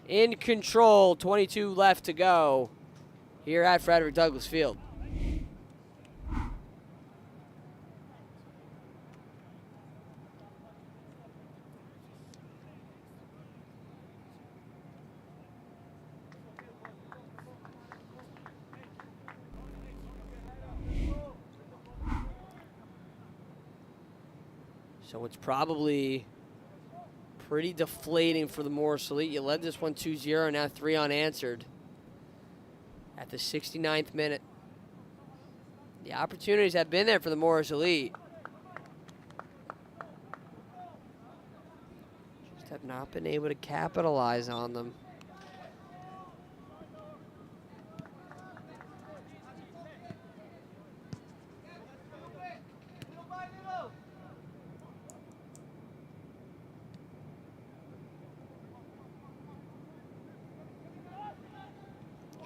in control, 22 left to go here at Frederick Douglass Field. So it's probably pretty deflating for the Morris Elite. You led this one 2-0, now 3 unanswered at the 69th minute. The opportunities have been there for the Morris Elite. have not been able to capitalize on them.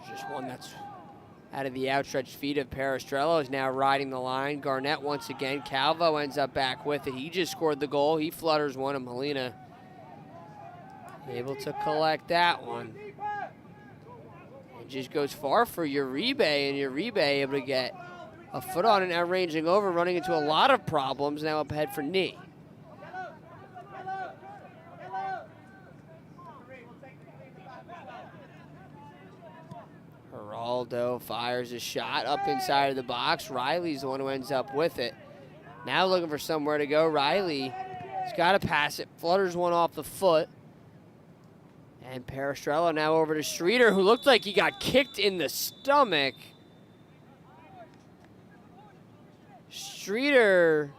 Just one that's out of the outstretched feet of Perestrello is now riding the line. Garnett once again. Calvo ends up back with it. He just scored the goal. He flutters one, and Molina able to collect that one. It just goes far for Uribe, and Uribe able to get a foot on it, now ranging over, running into a lot of problems, now up ahead for knee. Geraldo fires a shot up inside of the box. Riley's the one who ends up with it. Now looking for somewhere to go. Riley's got to pass it. Flutters one off the foot. And Perestrello now over to Streeter, who looked like he got kicked in the stomach. Streeter.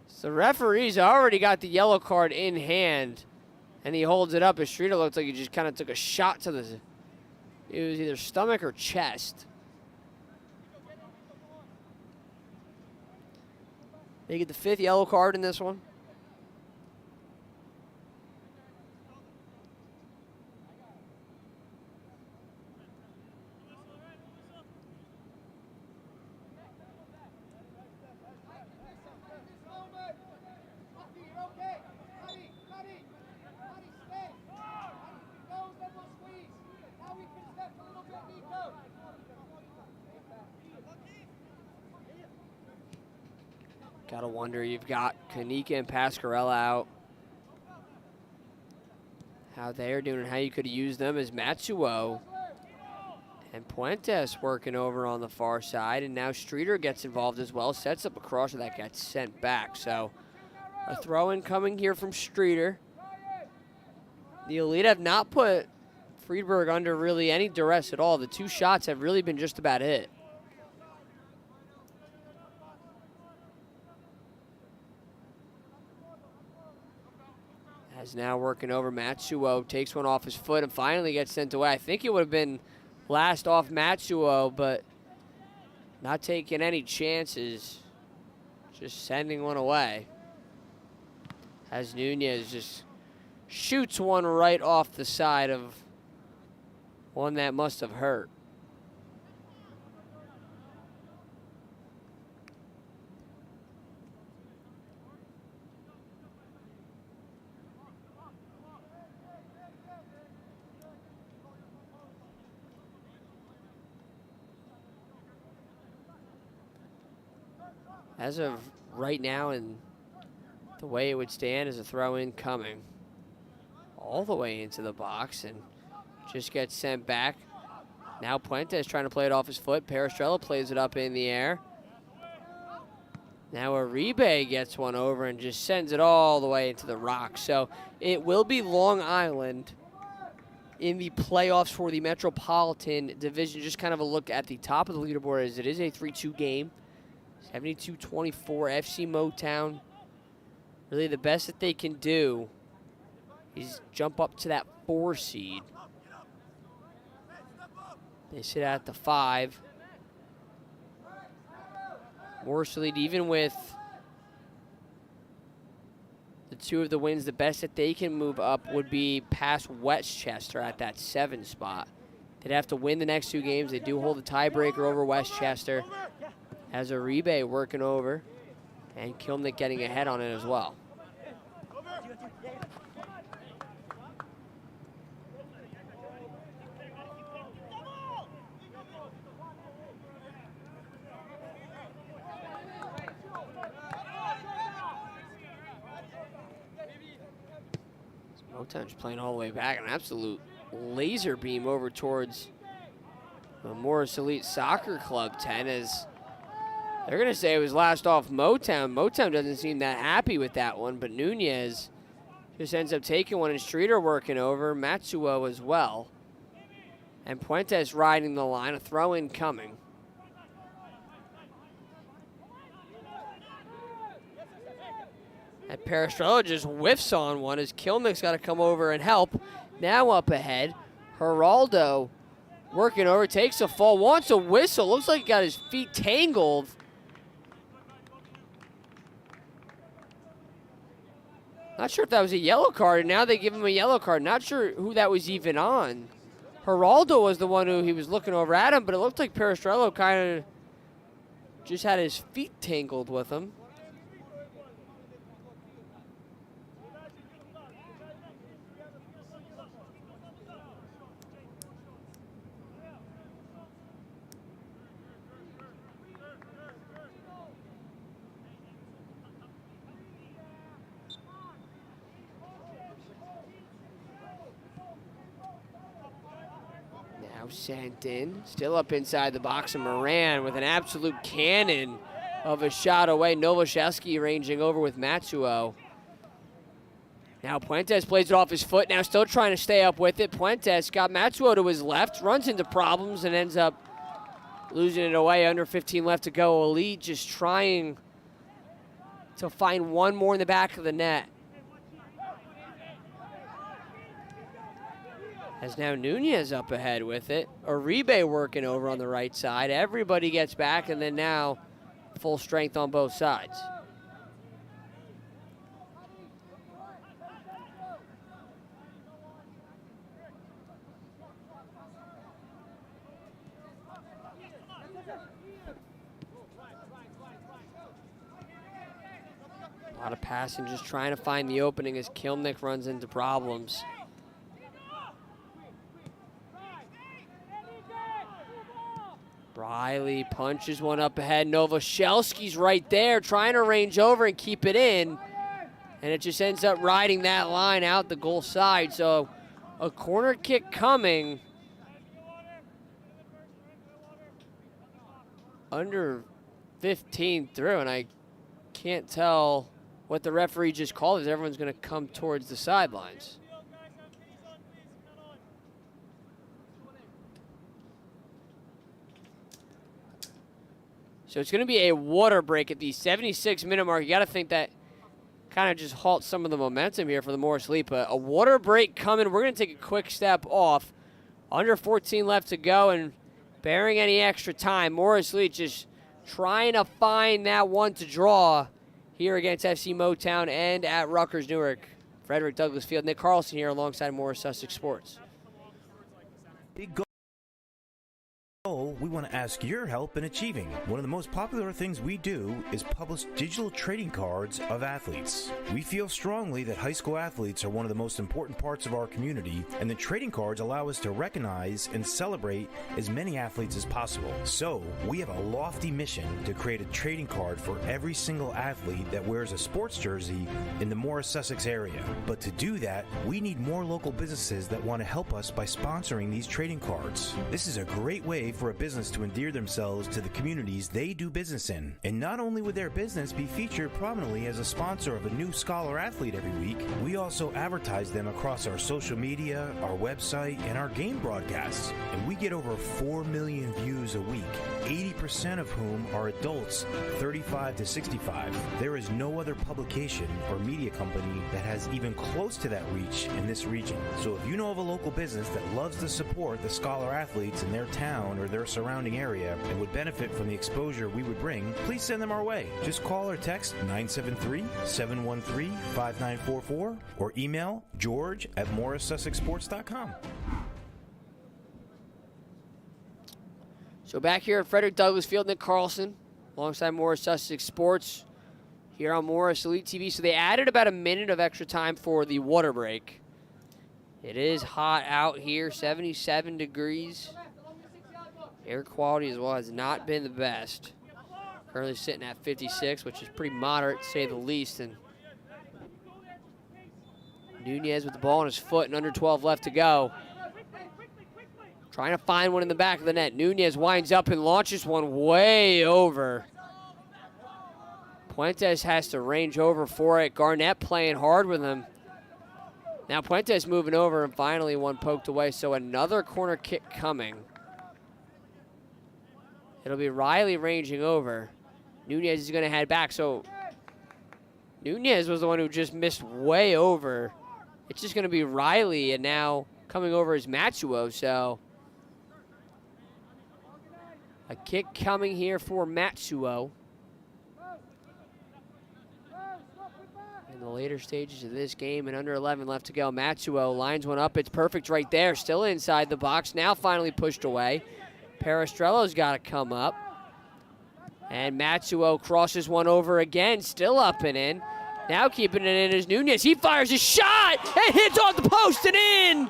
So the referee's already got the yellow card in hand. And he holds it up as Streeter looks like he just kind of took a shot to the, it was either stomach or chest. They get the 5th yellow card in this one. Gotta wonder, you've got Kanika and Pasquarella out. How they're doing and how you could use them as Matsuo and Puentes working over on the far side. And now Streeter gets involved as well, sets up a crosser that gets sent back. So a throw-in coming here from Streeter. The Elite have not put Friedberg under really any duress at all. The 2 shots have really been just about hit. As now working over, Matsuo takes one off his foot and finally gets sent away. I think it would have been last off Matsuo, but not taking any chances. Just sending one away. As Nunez just shoots one right off the side of one that must have hurt. As of right now, and the way it would stand is a throw-in coming all the way into the box and just gets sent back. Now Puentes trying to play it off his foot. Perestrello plays it up in the air. Now Uribe gets one over and just sends it all the way into the rock. So it will be Long Island in the playoffs for the Metropolitan Division. Just kind of a look at the top of the leaderboard as it is a 3-2 game. 72-24, FC Motown. Really the best that they can do is jump up to that 4 seed. They sit at the 5. Morris lead, even with the 2 of the wins, the best that they can move up would be past Westchester at that 7 spot. They'd have to win the next 2 games. They do hold the tiebreaker over Westchester. As Uribe working over, and Kilnick getting ahead on it as well. Motown's playing all the way back, an absolute laser beam over towards the Morris Elite Soccer Club 10 as they're going to say it was last off Motown. Motown doesn't seem that happy with that one, but Nunez just ends up taking one, and Streeter working over, Matsuo as well. And Puentes riding the line, a throw-in coming. And Perestrello just whiffs on one as Kilnick's got to come over and help. Now up ahead, Geraldo working over, takes a fall, wants a whistle. Looks like he got his feet tangled. Not sure if that was a yellow card, and now they give him a yellow card. Not sure who that was even on. Geraldo was the one who he was looking over at him, but it looked like Perestrello kind of just had his feet tangled with him. Sent in, still up inside the box, and Moran with an absolute cannon of a shot away. Novashevsky ranging over with Matsuo. Now Puentes plays it off his foot, now still trying to stay up with it. Puentes got Matsuo to his left, runs into problems, and ends up losing it away. Under 15 left to go. Elite just trying to find one more in the back of the net. As now Nunez up ahead with it. Uribe working over on the right side. Everybody gets back, and then now full strength on both sides. A lot of passing, just trying to find the opening as Kilnick runs into problems. Riley punches one up ahead. Novoselsky's right there trying to range over and keep it in. And it just ends up riding that line out the goal side. So a corner kick coming. Under 15 through, and I can't tell what the referee just called as everyone's going to come towards the sidelines. So it's going to be a water break at the 76-minute mark. You got to think that kind of just halts some of the momentum here for the Morris Elite. But a water break coming. We're going to take a quick step off. Under 14 left to go, and bearing any extra time, Morris Elite just trying to find that one to draw here against FC Motown and at Rutgers Newark. Frederick Douglass Field. Nick Carlson here alongside Morris Sussex Sports. Big goal we want to ask your help in achieving. One of the most popular things we do is publish digital trading cards of athletes. We feel strongly that high school athletes are one of the most important parts of our community, and the trading cards allow us to recognize and celebrate as many athletes as possible. So, we have a lofty mission to create a trading card for every single athlete that wears a sports jersey in the Morris Sussex area. But to do that, we need more local businesses that want to help us by sponsoring these trading cards. This is a great way for a business to endear themselves to the communities they do business in. And not only would their business be featured prominently as a sponsor of a new scholar athlete every week, we also advertise them across our social media, our website, and our game broadcasts. And we get over 4 million views a week, 80% of whom are adults 35 to 65. There is no other publication or media company that has even close to that reach in this region. So if you know of a local business that loves to support the scholar athletes in their town or their surrounding area and would benefit from the exposure we would bring, please send them our way. Just call or text 973-713-5944 or email george@morrissussexsports.com. So back here at Frederick Douglass Field, Nick Carlson alongside Morris Sussex Sports here on Morris Elite TV. So they added about a minute of extra time for the water break. It is hot out here, 77 degrees. Air quality as well has not been the best. Currently sitting at 56, which is pretty moderate to say the least. And Nunez with the ball on his foot and under 12 left to go. Trying to find one in the back of the net. Nunez winds up and launches one way over. Puentes has to range over for it. Garnett playing hard with him. Now Puentes moving over and finally one poked away. So another corner kick coming. It'll be Riley ranging over. Nunez is going to head back. So Nunez was the one who just missed way over. It's just going to be Riley, and now coming over is Matsuo, so a kick coming here for Matsuo. In the later stages of this game, and under 11 left to go. Matsuo lines one up. It's perfect right there. Still inside the box. Now finally pushed away. Perestrello's got to come up. And Matsuo crosses one over again. Still up and in. Now keeping it in is Nunez. He fires a shot and hits off the post and in.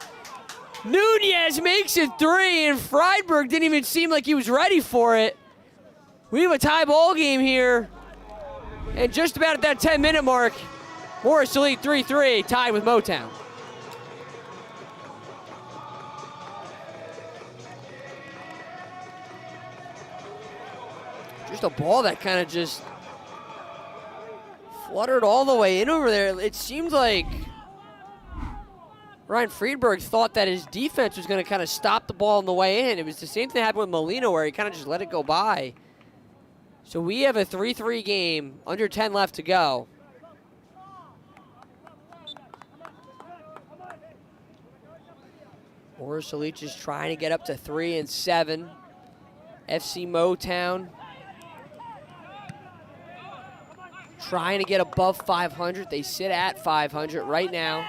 Nunez makes it 3, and Friedberg didn't even seem like he was ready for it. We have a tie ball game here. And just about at that 10-minute mark, Morris Elite 3-3, tied with Motown. Just a ball that kind of just fluttered all the way in over there. It seemed like Ryan Friedberg thought that his defense was going to kind of stop the ball on the way in. It was the same thing that happened with Molina, where he kind of just let it go by. So we have a 3-3 game, under 10 left to go. Morris Elite is trying to get up to 3-7. FC Motown trying to get above 500. They sit at 500 right now.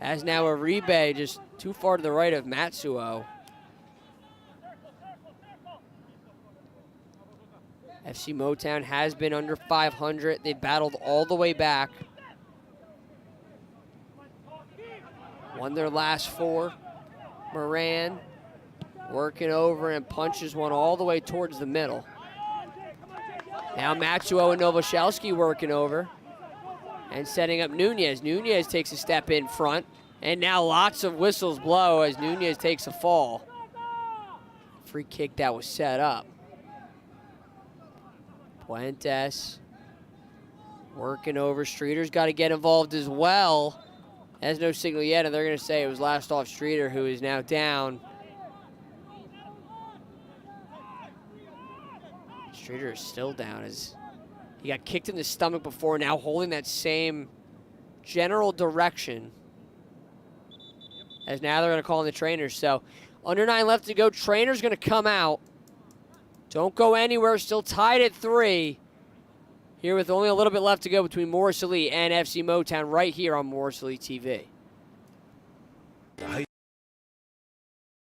As now Aribe just too far to the right of Matsuo. FC Motown has been under 500. They battled all the way back. Won their last 4. Moran working over and punches one all the way towards the middle. Now Matsuo and Novoselsky working over and setting up Nunez. Nunez takes a step in front, and now lots of whistles blow as Nunez takes a fall. Free kick that was set up. Puentes working over. Streeter's got to get involved as well. Has no signal yet, and they're going to say it was last off Streeter, who is now down. Streeter is still down as he got kicked in the stomach before, now holding that same general direction. As now they're going to call in the trainers. So under 9 left to go. Trainer's going to come out. Don't go anywhere. Still tied at 3. Here with only a little bit left to go between Morris Elite and FC Motown right here on Morris Elite TV. The high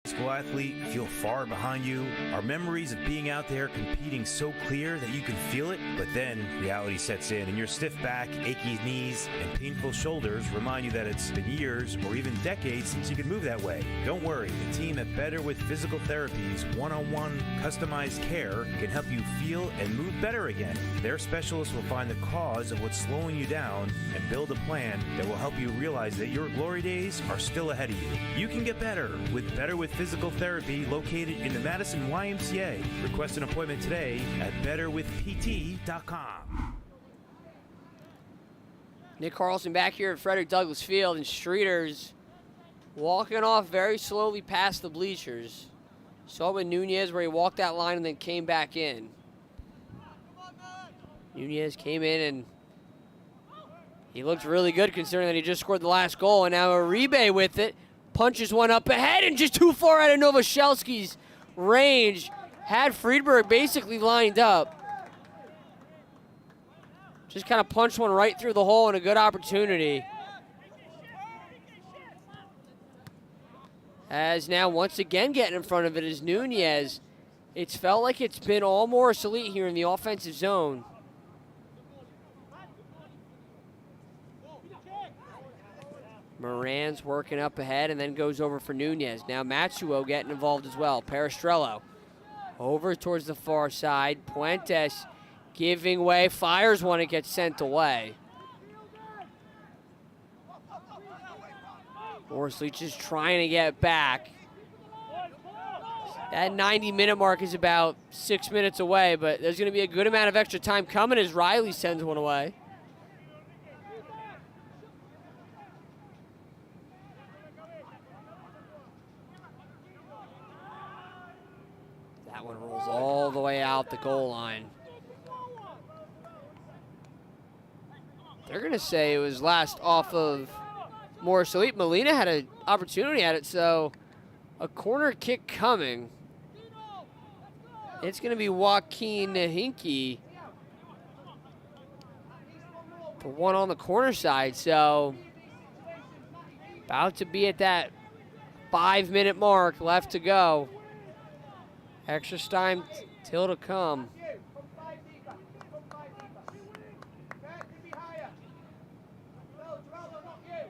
school athlete feel far behind you. Our memories of being out there competing so clear that you can feel it, but then reality sets in and your stiff back, achy knees, and painful shoulders remind you that it's been years or even decades since you could move that way. Don't worry, the team at Better with Physical Therapy's one-on-one customized care can help you feel and move better again. Their specialists will find the cause of what's slowing you down and build a plan that will help you realize that your glory days are still ahead of you. You can get better with Physical Therapy, located in the Madison YMCA. Request an appointment today at betterwithpt.com. Nick Carlson back here at Frederick Douglass Field, and Streeter's walking off very slowly past the bleachers. Saw with Nunez where he walked that line and then came back in. Nunez came in and he looked really good considering that he just scored the last goal, and now Aribe with it. Punches one up ahead and just too far out of Novoselsky's range. Had Friedberg basically lined up. Just kind of punched one right through the hole, and a good opportunity. As now once again getting in front of it is Nunez. It's felt like it's been all Morris Elite here in the offensive zone. Moran's working up ahead and then goes over for Nunez. Now Matsuo getting involved as well. Perestrello over towards the far side. Puentes giving way, fires one, it gets sent away. Morris Elite just trying to get back. That 90-minute mark is about 6 minutes away, but there's going to be a good amount of extra time coming as Riley sends one away. That one rolls all the way out the goal line. They're going to say it was last off of Morris Elite. Molina had an opportunity at it, so a corner kick coming. It's going to be Joaquin Nahinke, the one on the corner side. So about to be at that 5-minute mark, left to go. Extra time till to come.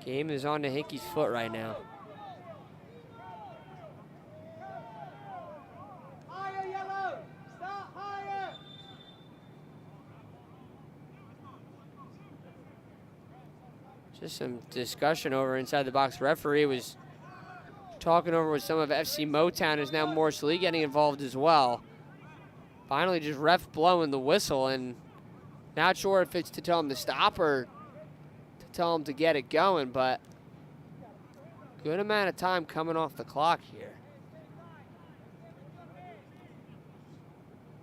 Game is on Nahinke's foot right now. Just some discussion over inside the box. Referee was talking over with some of FC Motown, as now Morris Lee getting involved as well. Finally, just ref blowing the whistle, and not sure if it's to tell him to stop or to tell him to get it going, but good amount of time coming off the clock here.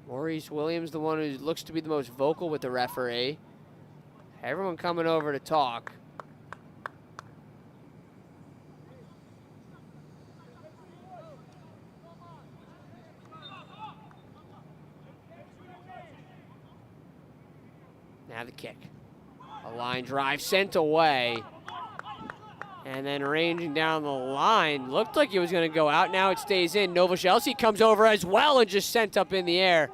Maurice Williams, the one who looks to be the most vocal with the referee. Everyone coming over to talk. Now the kick. A line drive sent away. And then ranging down the line. Looked like it was going to go out. Now it stays in. Novoselsky comes over as well and just sent up in the air.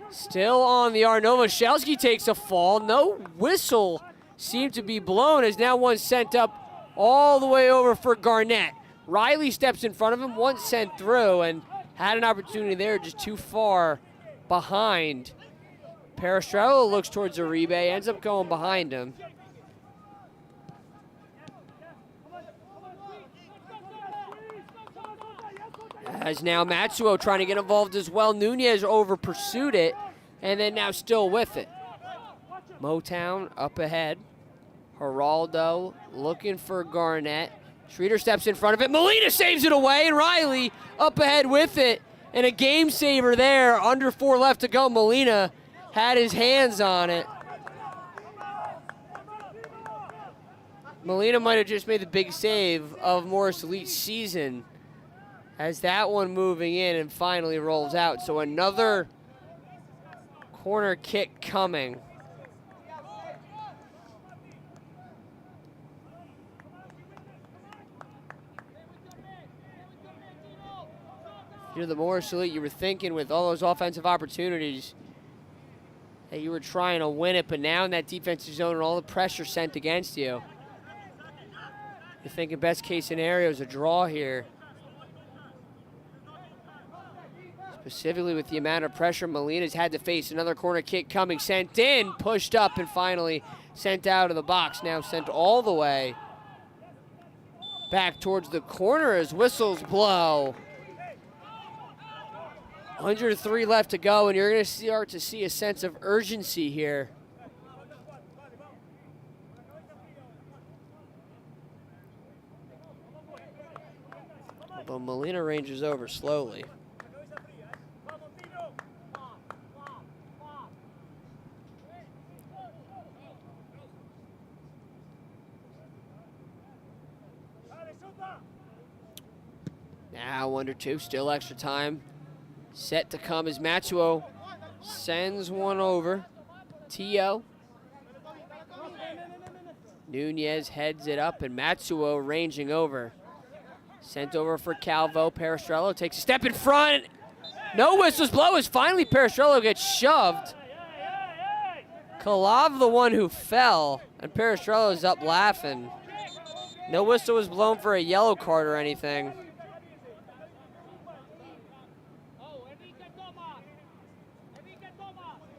Still on the arm. Novoselsky takes a fall. No whistle seemed to be blown, as now one sent up all the way over for Garnett. Riley steps in front of him. One sent through and had an opportunity there, just too far behind. Perestrello looks towards Uribe, ends up going behind him. As now Matsuo trying to get involved as well. Nunez over pursued it, and then now still with it. Motown up ahead. Geraldo looking for Garnett. Schroeder steps in front of it. Molina saves it away, and Riley up ahead with it. And a game saver there. Under 4 left to go. Molina had his hands on it. Molina might have just made the big save of Morris Elite's season, as that one moving in and finally rolls out. So another corner kick coming. If you're the Morris Elite, you were thinking with all those offensive opportunities that you were trying to win it, but now in that defensive zone and all the pressure sent against you, you're thinking best case scenario is a draw here. Specifically with the amount of pressure Molina's had to face. Another corner kick coming, sent in, pushed up, and finally sent out of the box. Now sent all the way back towards the corner as whistles blow. 103 left to go, and you're going to start to see a sense of urgency here. But Molina ranges over slowly. Now under 2, still extra time. Set to come as Matsuo sends one over. Tio. Nunez heads it up, and Matsuo ranging over. Sent over for Calvo. Perestrello takes a step in front. No whistles blow as finally Perestrello gets shoved. Kalav the one who fell, and Perestrello's up laughing. No whistle was blown for a yellow card or anything.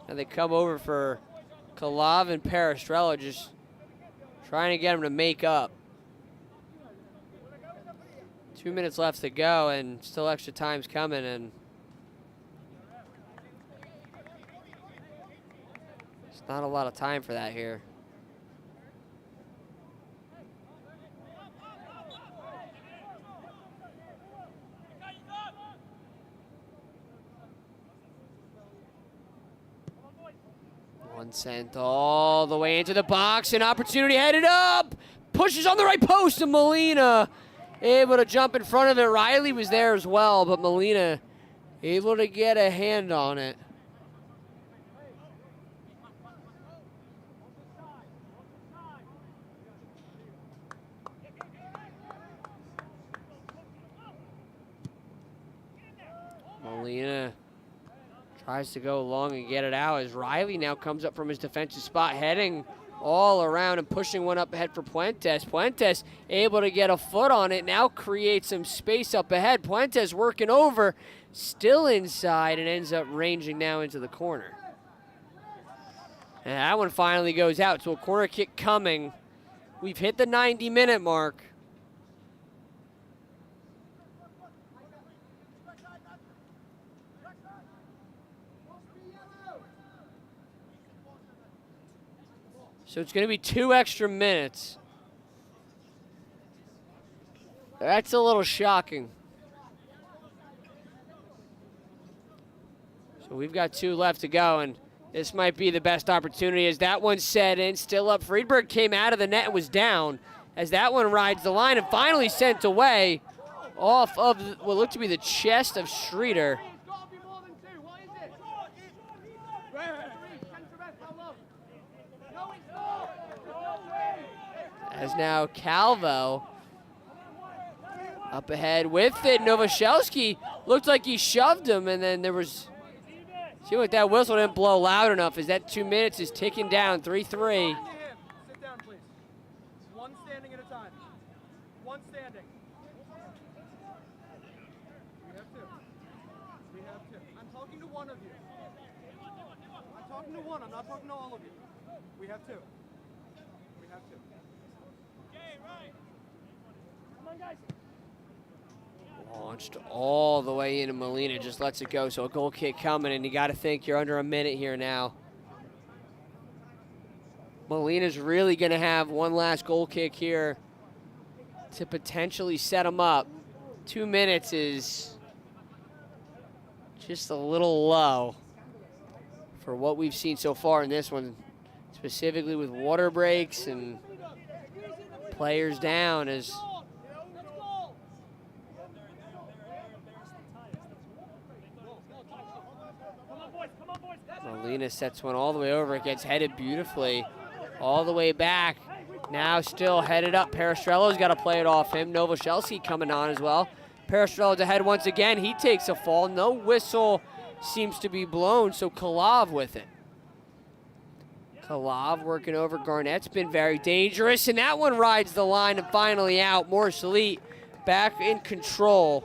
And they come over for Kalav and Perestrello, just trying to get him to make up. 2 minutes left to go, and still extra time's coming, and it's not a lot of time for that here. One sent all the way into the box. An opportunity headed up. Pushes on the right post, and Molina able to jump in front of it. Riley was there as well, but Molina able to get a hand on it. Molina tries to go long and get it out as Riley now comes up from his defensive spot, heading all around and pushing one up ahead for Puentes. Puentes able to get a foot on it, now creates some space up ahead. Puentes working over, still inside, and ends up ranging now into the corner. And that one finally goes out, so a corner kick coming. We've hit the 90-minute mark. So it's going to be 2 extra minutes. That's a little shocking. So we've got 2 left to go, and this might be the best opportunity as that one set in. Still up. Friedberg came out of the net and was down as that one rides the line and finally sent away off of what looked to be the chest of Streeter. As now Calvo up ahead with it. Novoselsky looked like he shoved him, and then there was, seemed like that whistle didn't blow loud enough as that 2 minutes is ticking down, 3-3. Sit down, please. One standing at a time. One standing. We have 2. We have 2. I'm talking to one of you. I'm talking to one. I'm not talking to all of you. We have 2. We have 2. Launched all the way into Molina, just lets it go. So a goal kick coming, and you got to think you're under a minute here now. Molina's really going to have one last goal kick here to potentially set him up. 2 minutes is just a little low for what we've seen so far in this one, specifically with water breaks and players down as Molina sets one all the way over. It gets headed beautifully all the way back. Now still headed up. Perestrello's got to play it off him. Novoselsky coming on as well. Perestrello's ahead once again. He takes a fall. No whistle seems to be blown, so Kalov with it. Kalov working over Garnett's been very dangerous, and that one rides the line and finally out. Morris Elite back in control.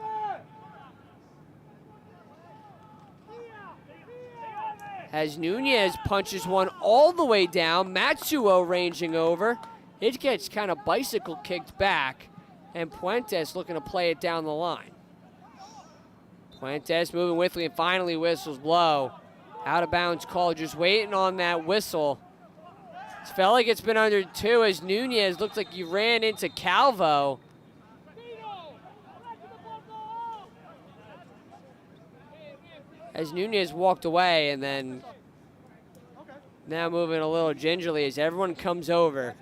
As Nunez punches one all the way down. Matsuo ranging over. It gets kind of bicycle kicked back, and Puentes looking to play it down the line. Puentes moving with it, and finally whistles blow. Out of bounds call, just waiting on that whistle. It felt like it's been under 2 as Nunez looks like he ran into Calvo. As Nunez walked away, and then now moving a little gingerly as everyone comes over.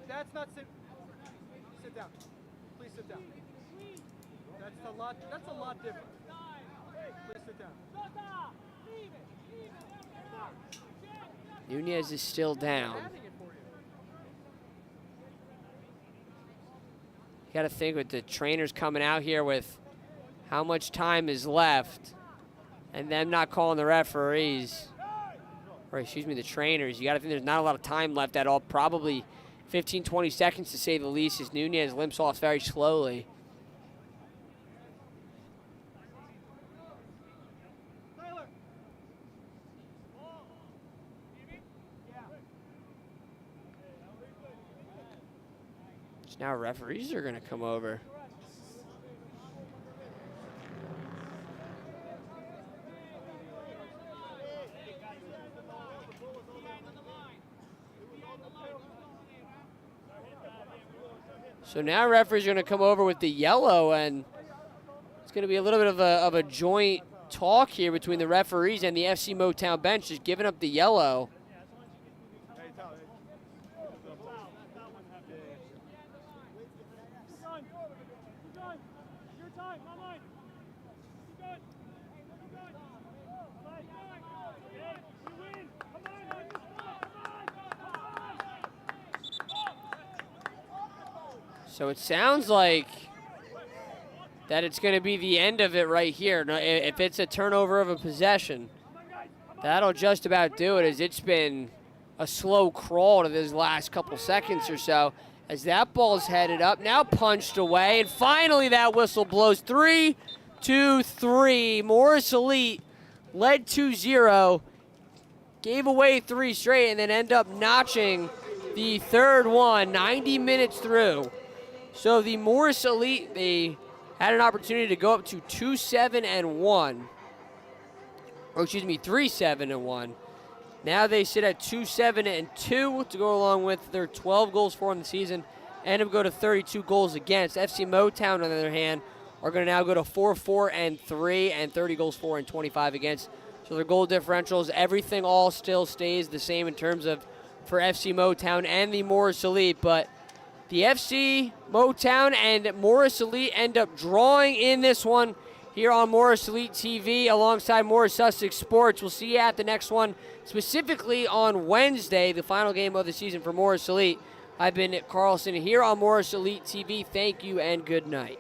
That's not sit down. Please sit down. That's a lot different. Please sit down. Nunez is still down. You got to think with the trainers coming out here with how much time is left and them not calling the referees, or excuse me, the trainers. You got to think there's not a lot of time left at all. Probably 15, 20 seconds to say the least as Nunez limps off very slowly. So now referees are going to come over. So now referees are going to come over with the yellow, and it's going to be a little bit of a joint talk here between the referees and the FC Motown bench, just giving up the yellow. So it sounds like that it's going to be the end of it right here. If it's a turnover of a possession, that'll just about do it, as it's been a slow crawl to this last couple seconds or so. As that ball's headed up, now punched away, and finally that whistle blows. 3-2-3. Morris Elite led 2-0, gave away 3 straight, and then end up notching the third one 90 minutes through. So the Morris Elite, they had an opportunity to go up to 2-7-1. Or excuse me, 3-7-1. Now they sit at 2-7-2 to go along with their 12 goals for in the season, and to go to 32 goals against. FC Motown, on the other hand, are going to now go to 4-4-3 and 30 goals for and 25 against. So their goal differentials, everything all still stays the same in terms of for FC Motown and the Morris Elite, but the FC Motown and Morris Elite end up drawing in this one here on Morris Elite TV alongside Morris Sussex Sports. We'll see you at the next one, specifically on Wednesday, the final game of the season for Morris Elite. I've been Nick Carlson here on Morris Elite TV. Thank you and good night.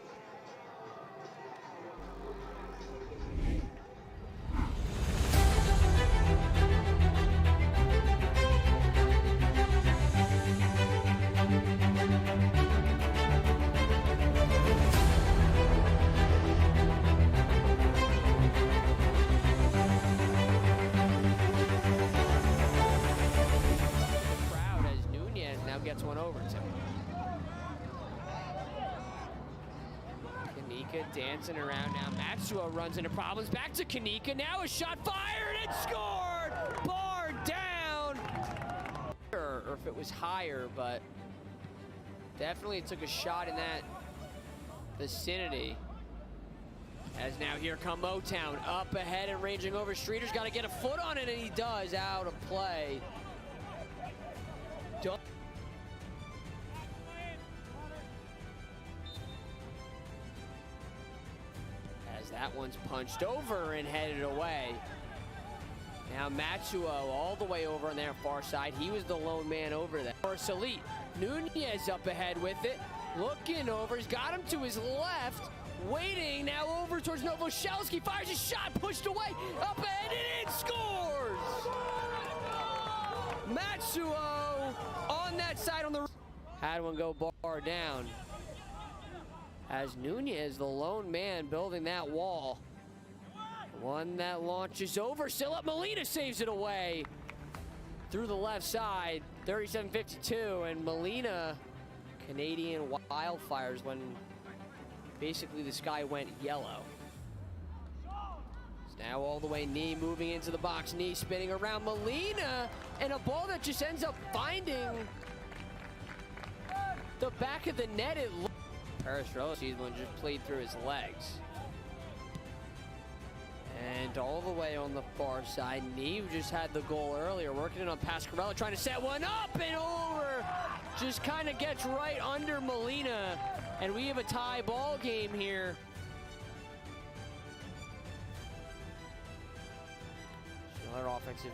Gets one over to him. Kanika dancing around now. Matsuo runs into problems. Back to Kanika. Now a shot fired and scored! Bar down! Or if it was higher, but definitely took a shot in that vicinity. As now here come Motown up ahead and ranging over. Streeter's got to get a foot on it, and he does, out of play. That one's punched over and headed away. Now Matsuo all the way over on their far side. He was the lone man over there. Morris Elite. Nunez up ahead with it. Looking over. He's got him to his left. Waiting now over towards Novoselsky. Fires a shot. Pushed away. Up ahead and it scores! Matsuo on that side on the... Had one go bar down. As Nunez, the lone man, building that wall. One that launches over, still up. Molina saves it away through the left side. 37-52, and Molina, Canadian wildfires when basically the sky went yellow. It's now all the way knee moving into the box, knee spinning around Molina, and a ball that just ends up finding the back of the net. Perestrella sees one just played through his legs. And all the way on the far side, Neve just had the goal earlier, working it on Pasquarella, trying to set one up and over. Just kind of gets right under Molina, and we have a tie ball game here. Another offensive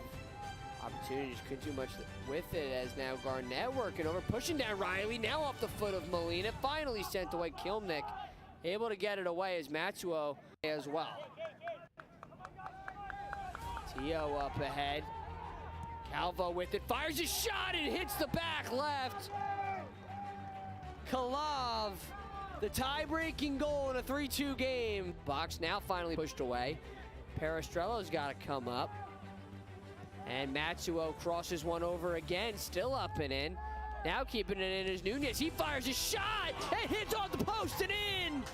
opportunities, couldn't do much with it, as now Garnett working over, pushing down Riley, now off the foot of Molina, finally sent away. Kilmnick able to get it away as Matsuo as well. Tio up ahead, Calvo with it, fires a shot and hits the back left. Kalav, the tie-breaking goal in a 3-2 game. Box now finally pushed away. Perestrella's got to come up. And Matsuo crosses one over again, still up and in. Now keeping it in is Nunez. He fires a shot and hits on the post and in.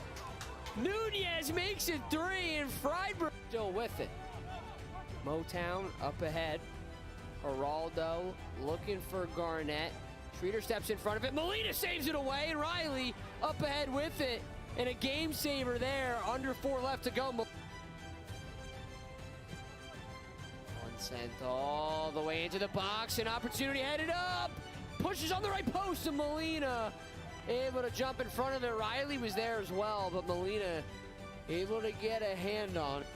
Nunez makes it 3, and Freiburg still with it. Motown up ahead. Geraldo looking for Garnett. Streeter steps in front of it. Molina saves it away, and Riley up ahead with it. And a game saver there, under 4 left to go. Sent all the way into the box, an opportunity headed up, pushes on the right post, and Molina able to jump in front of it. Riley was there as well, but Molina able to get a hand on it.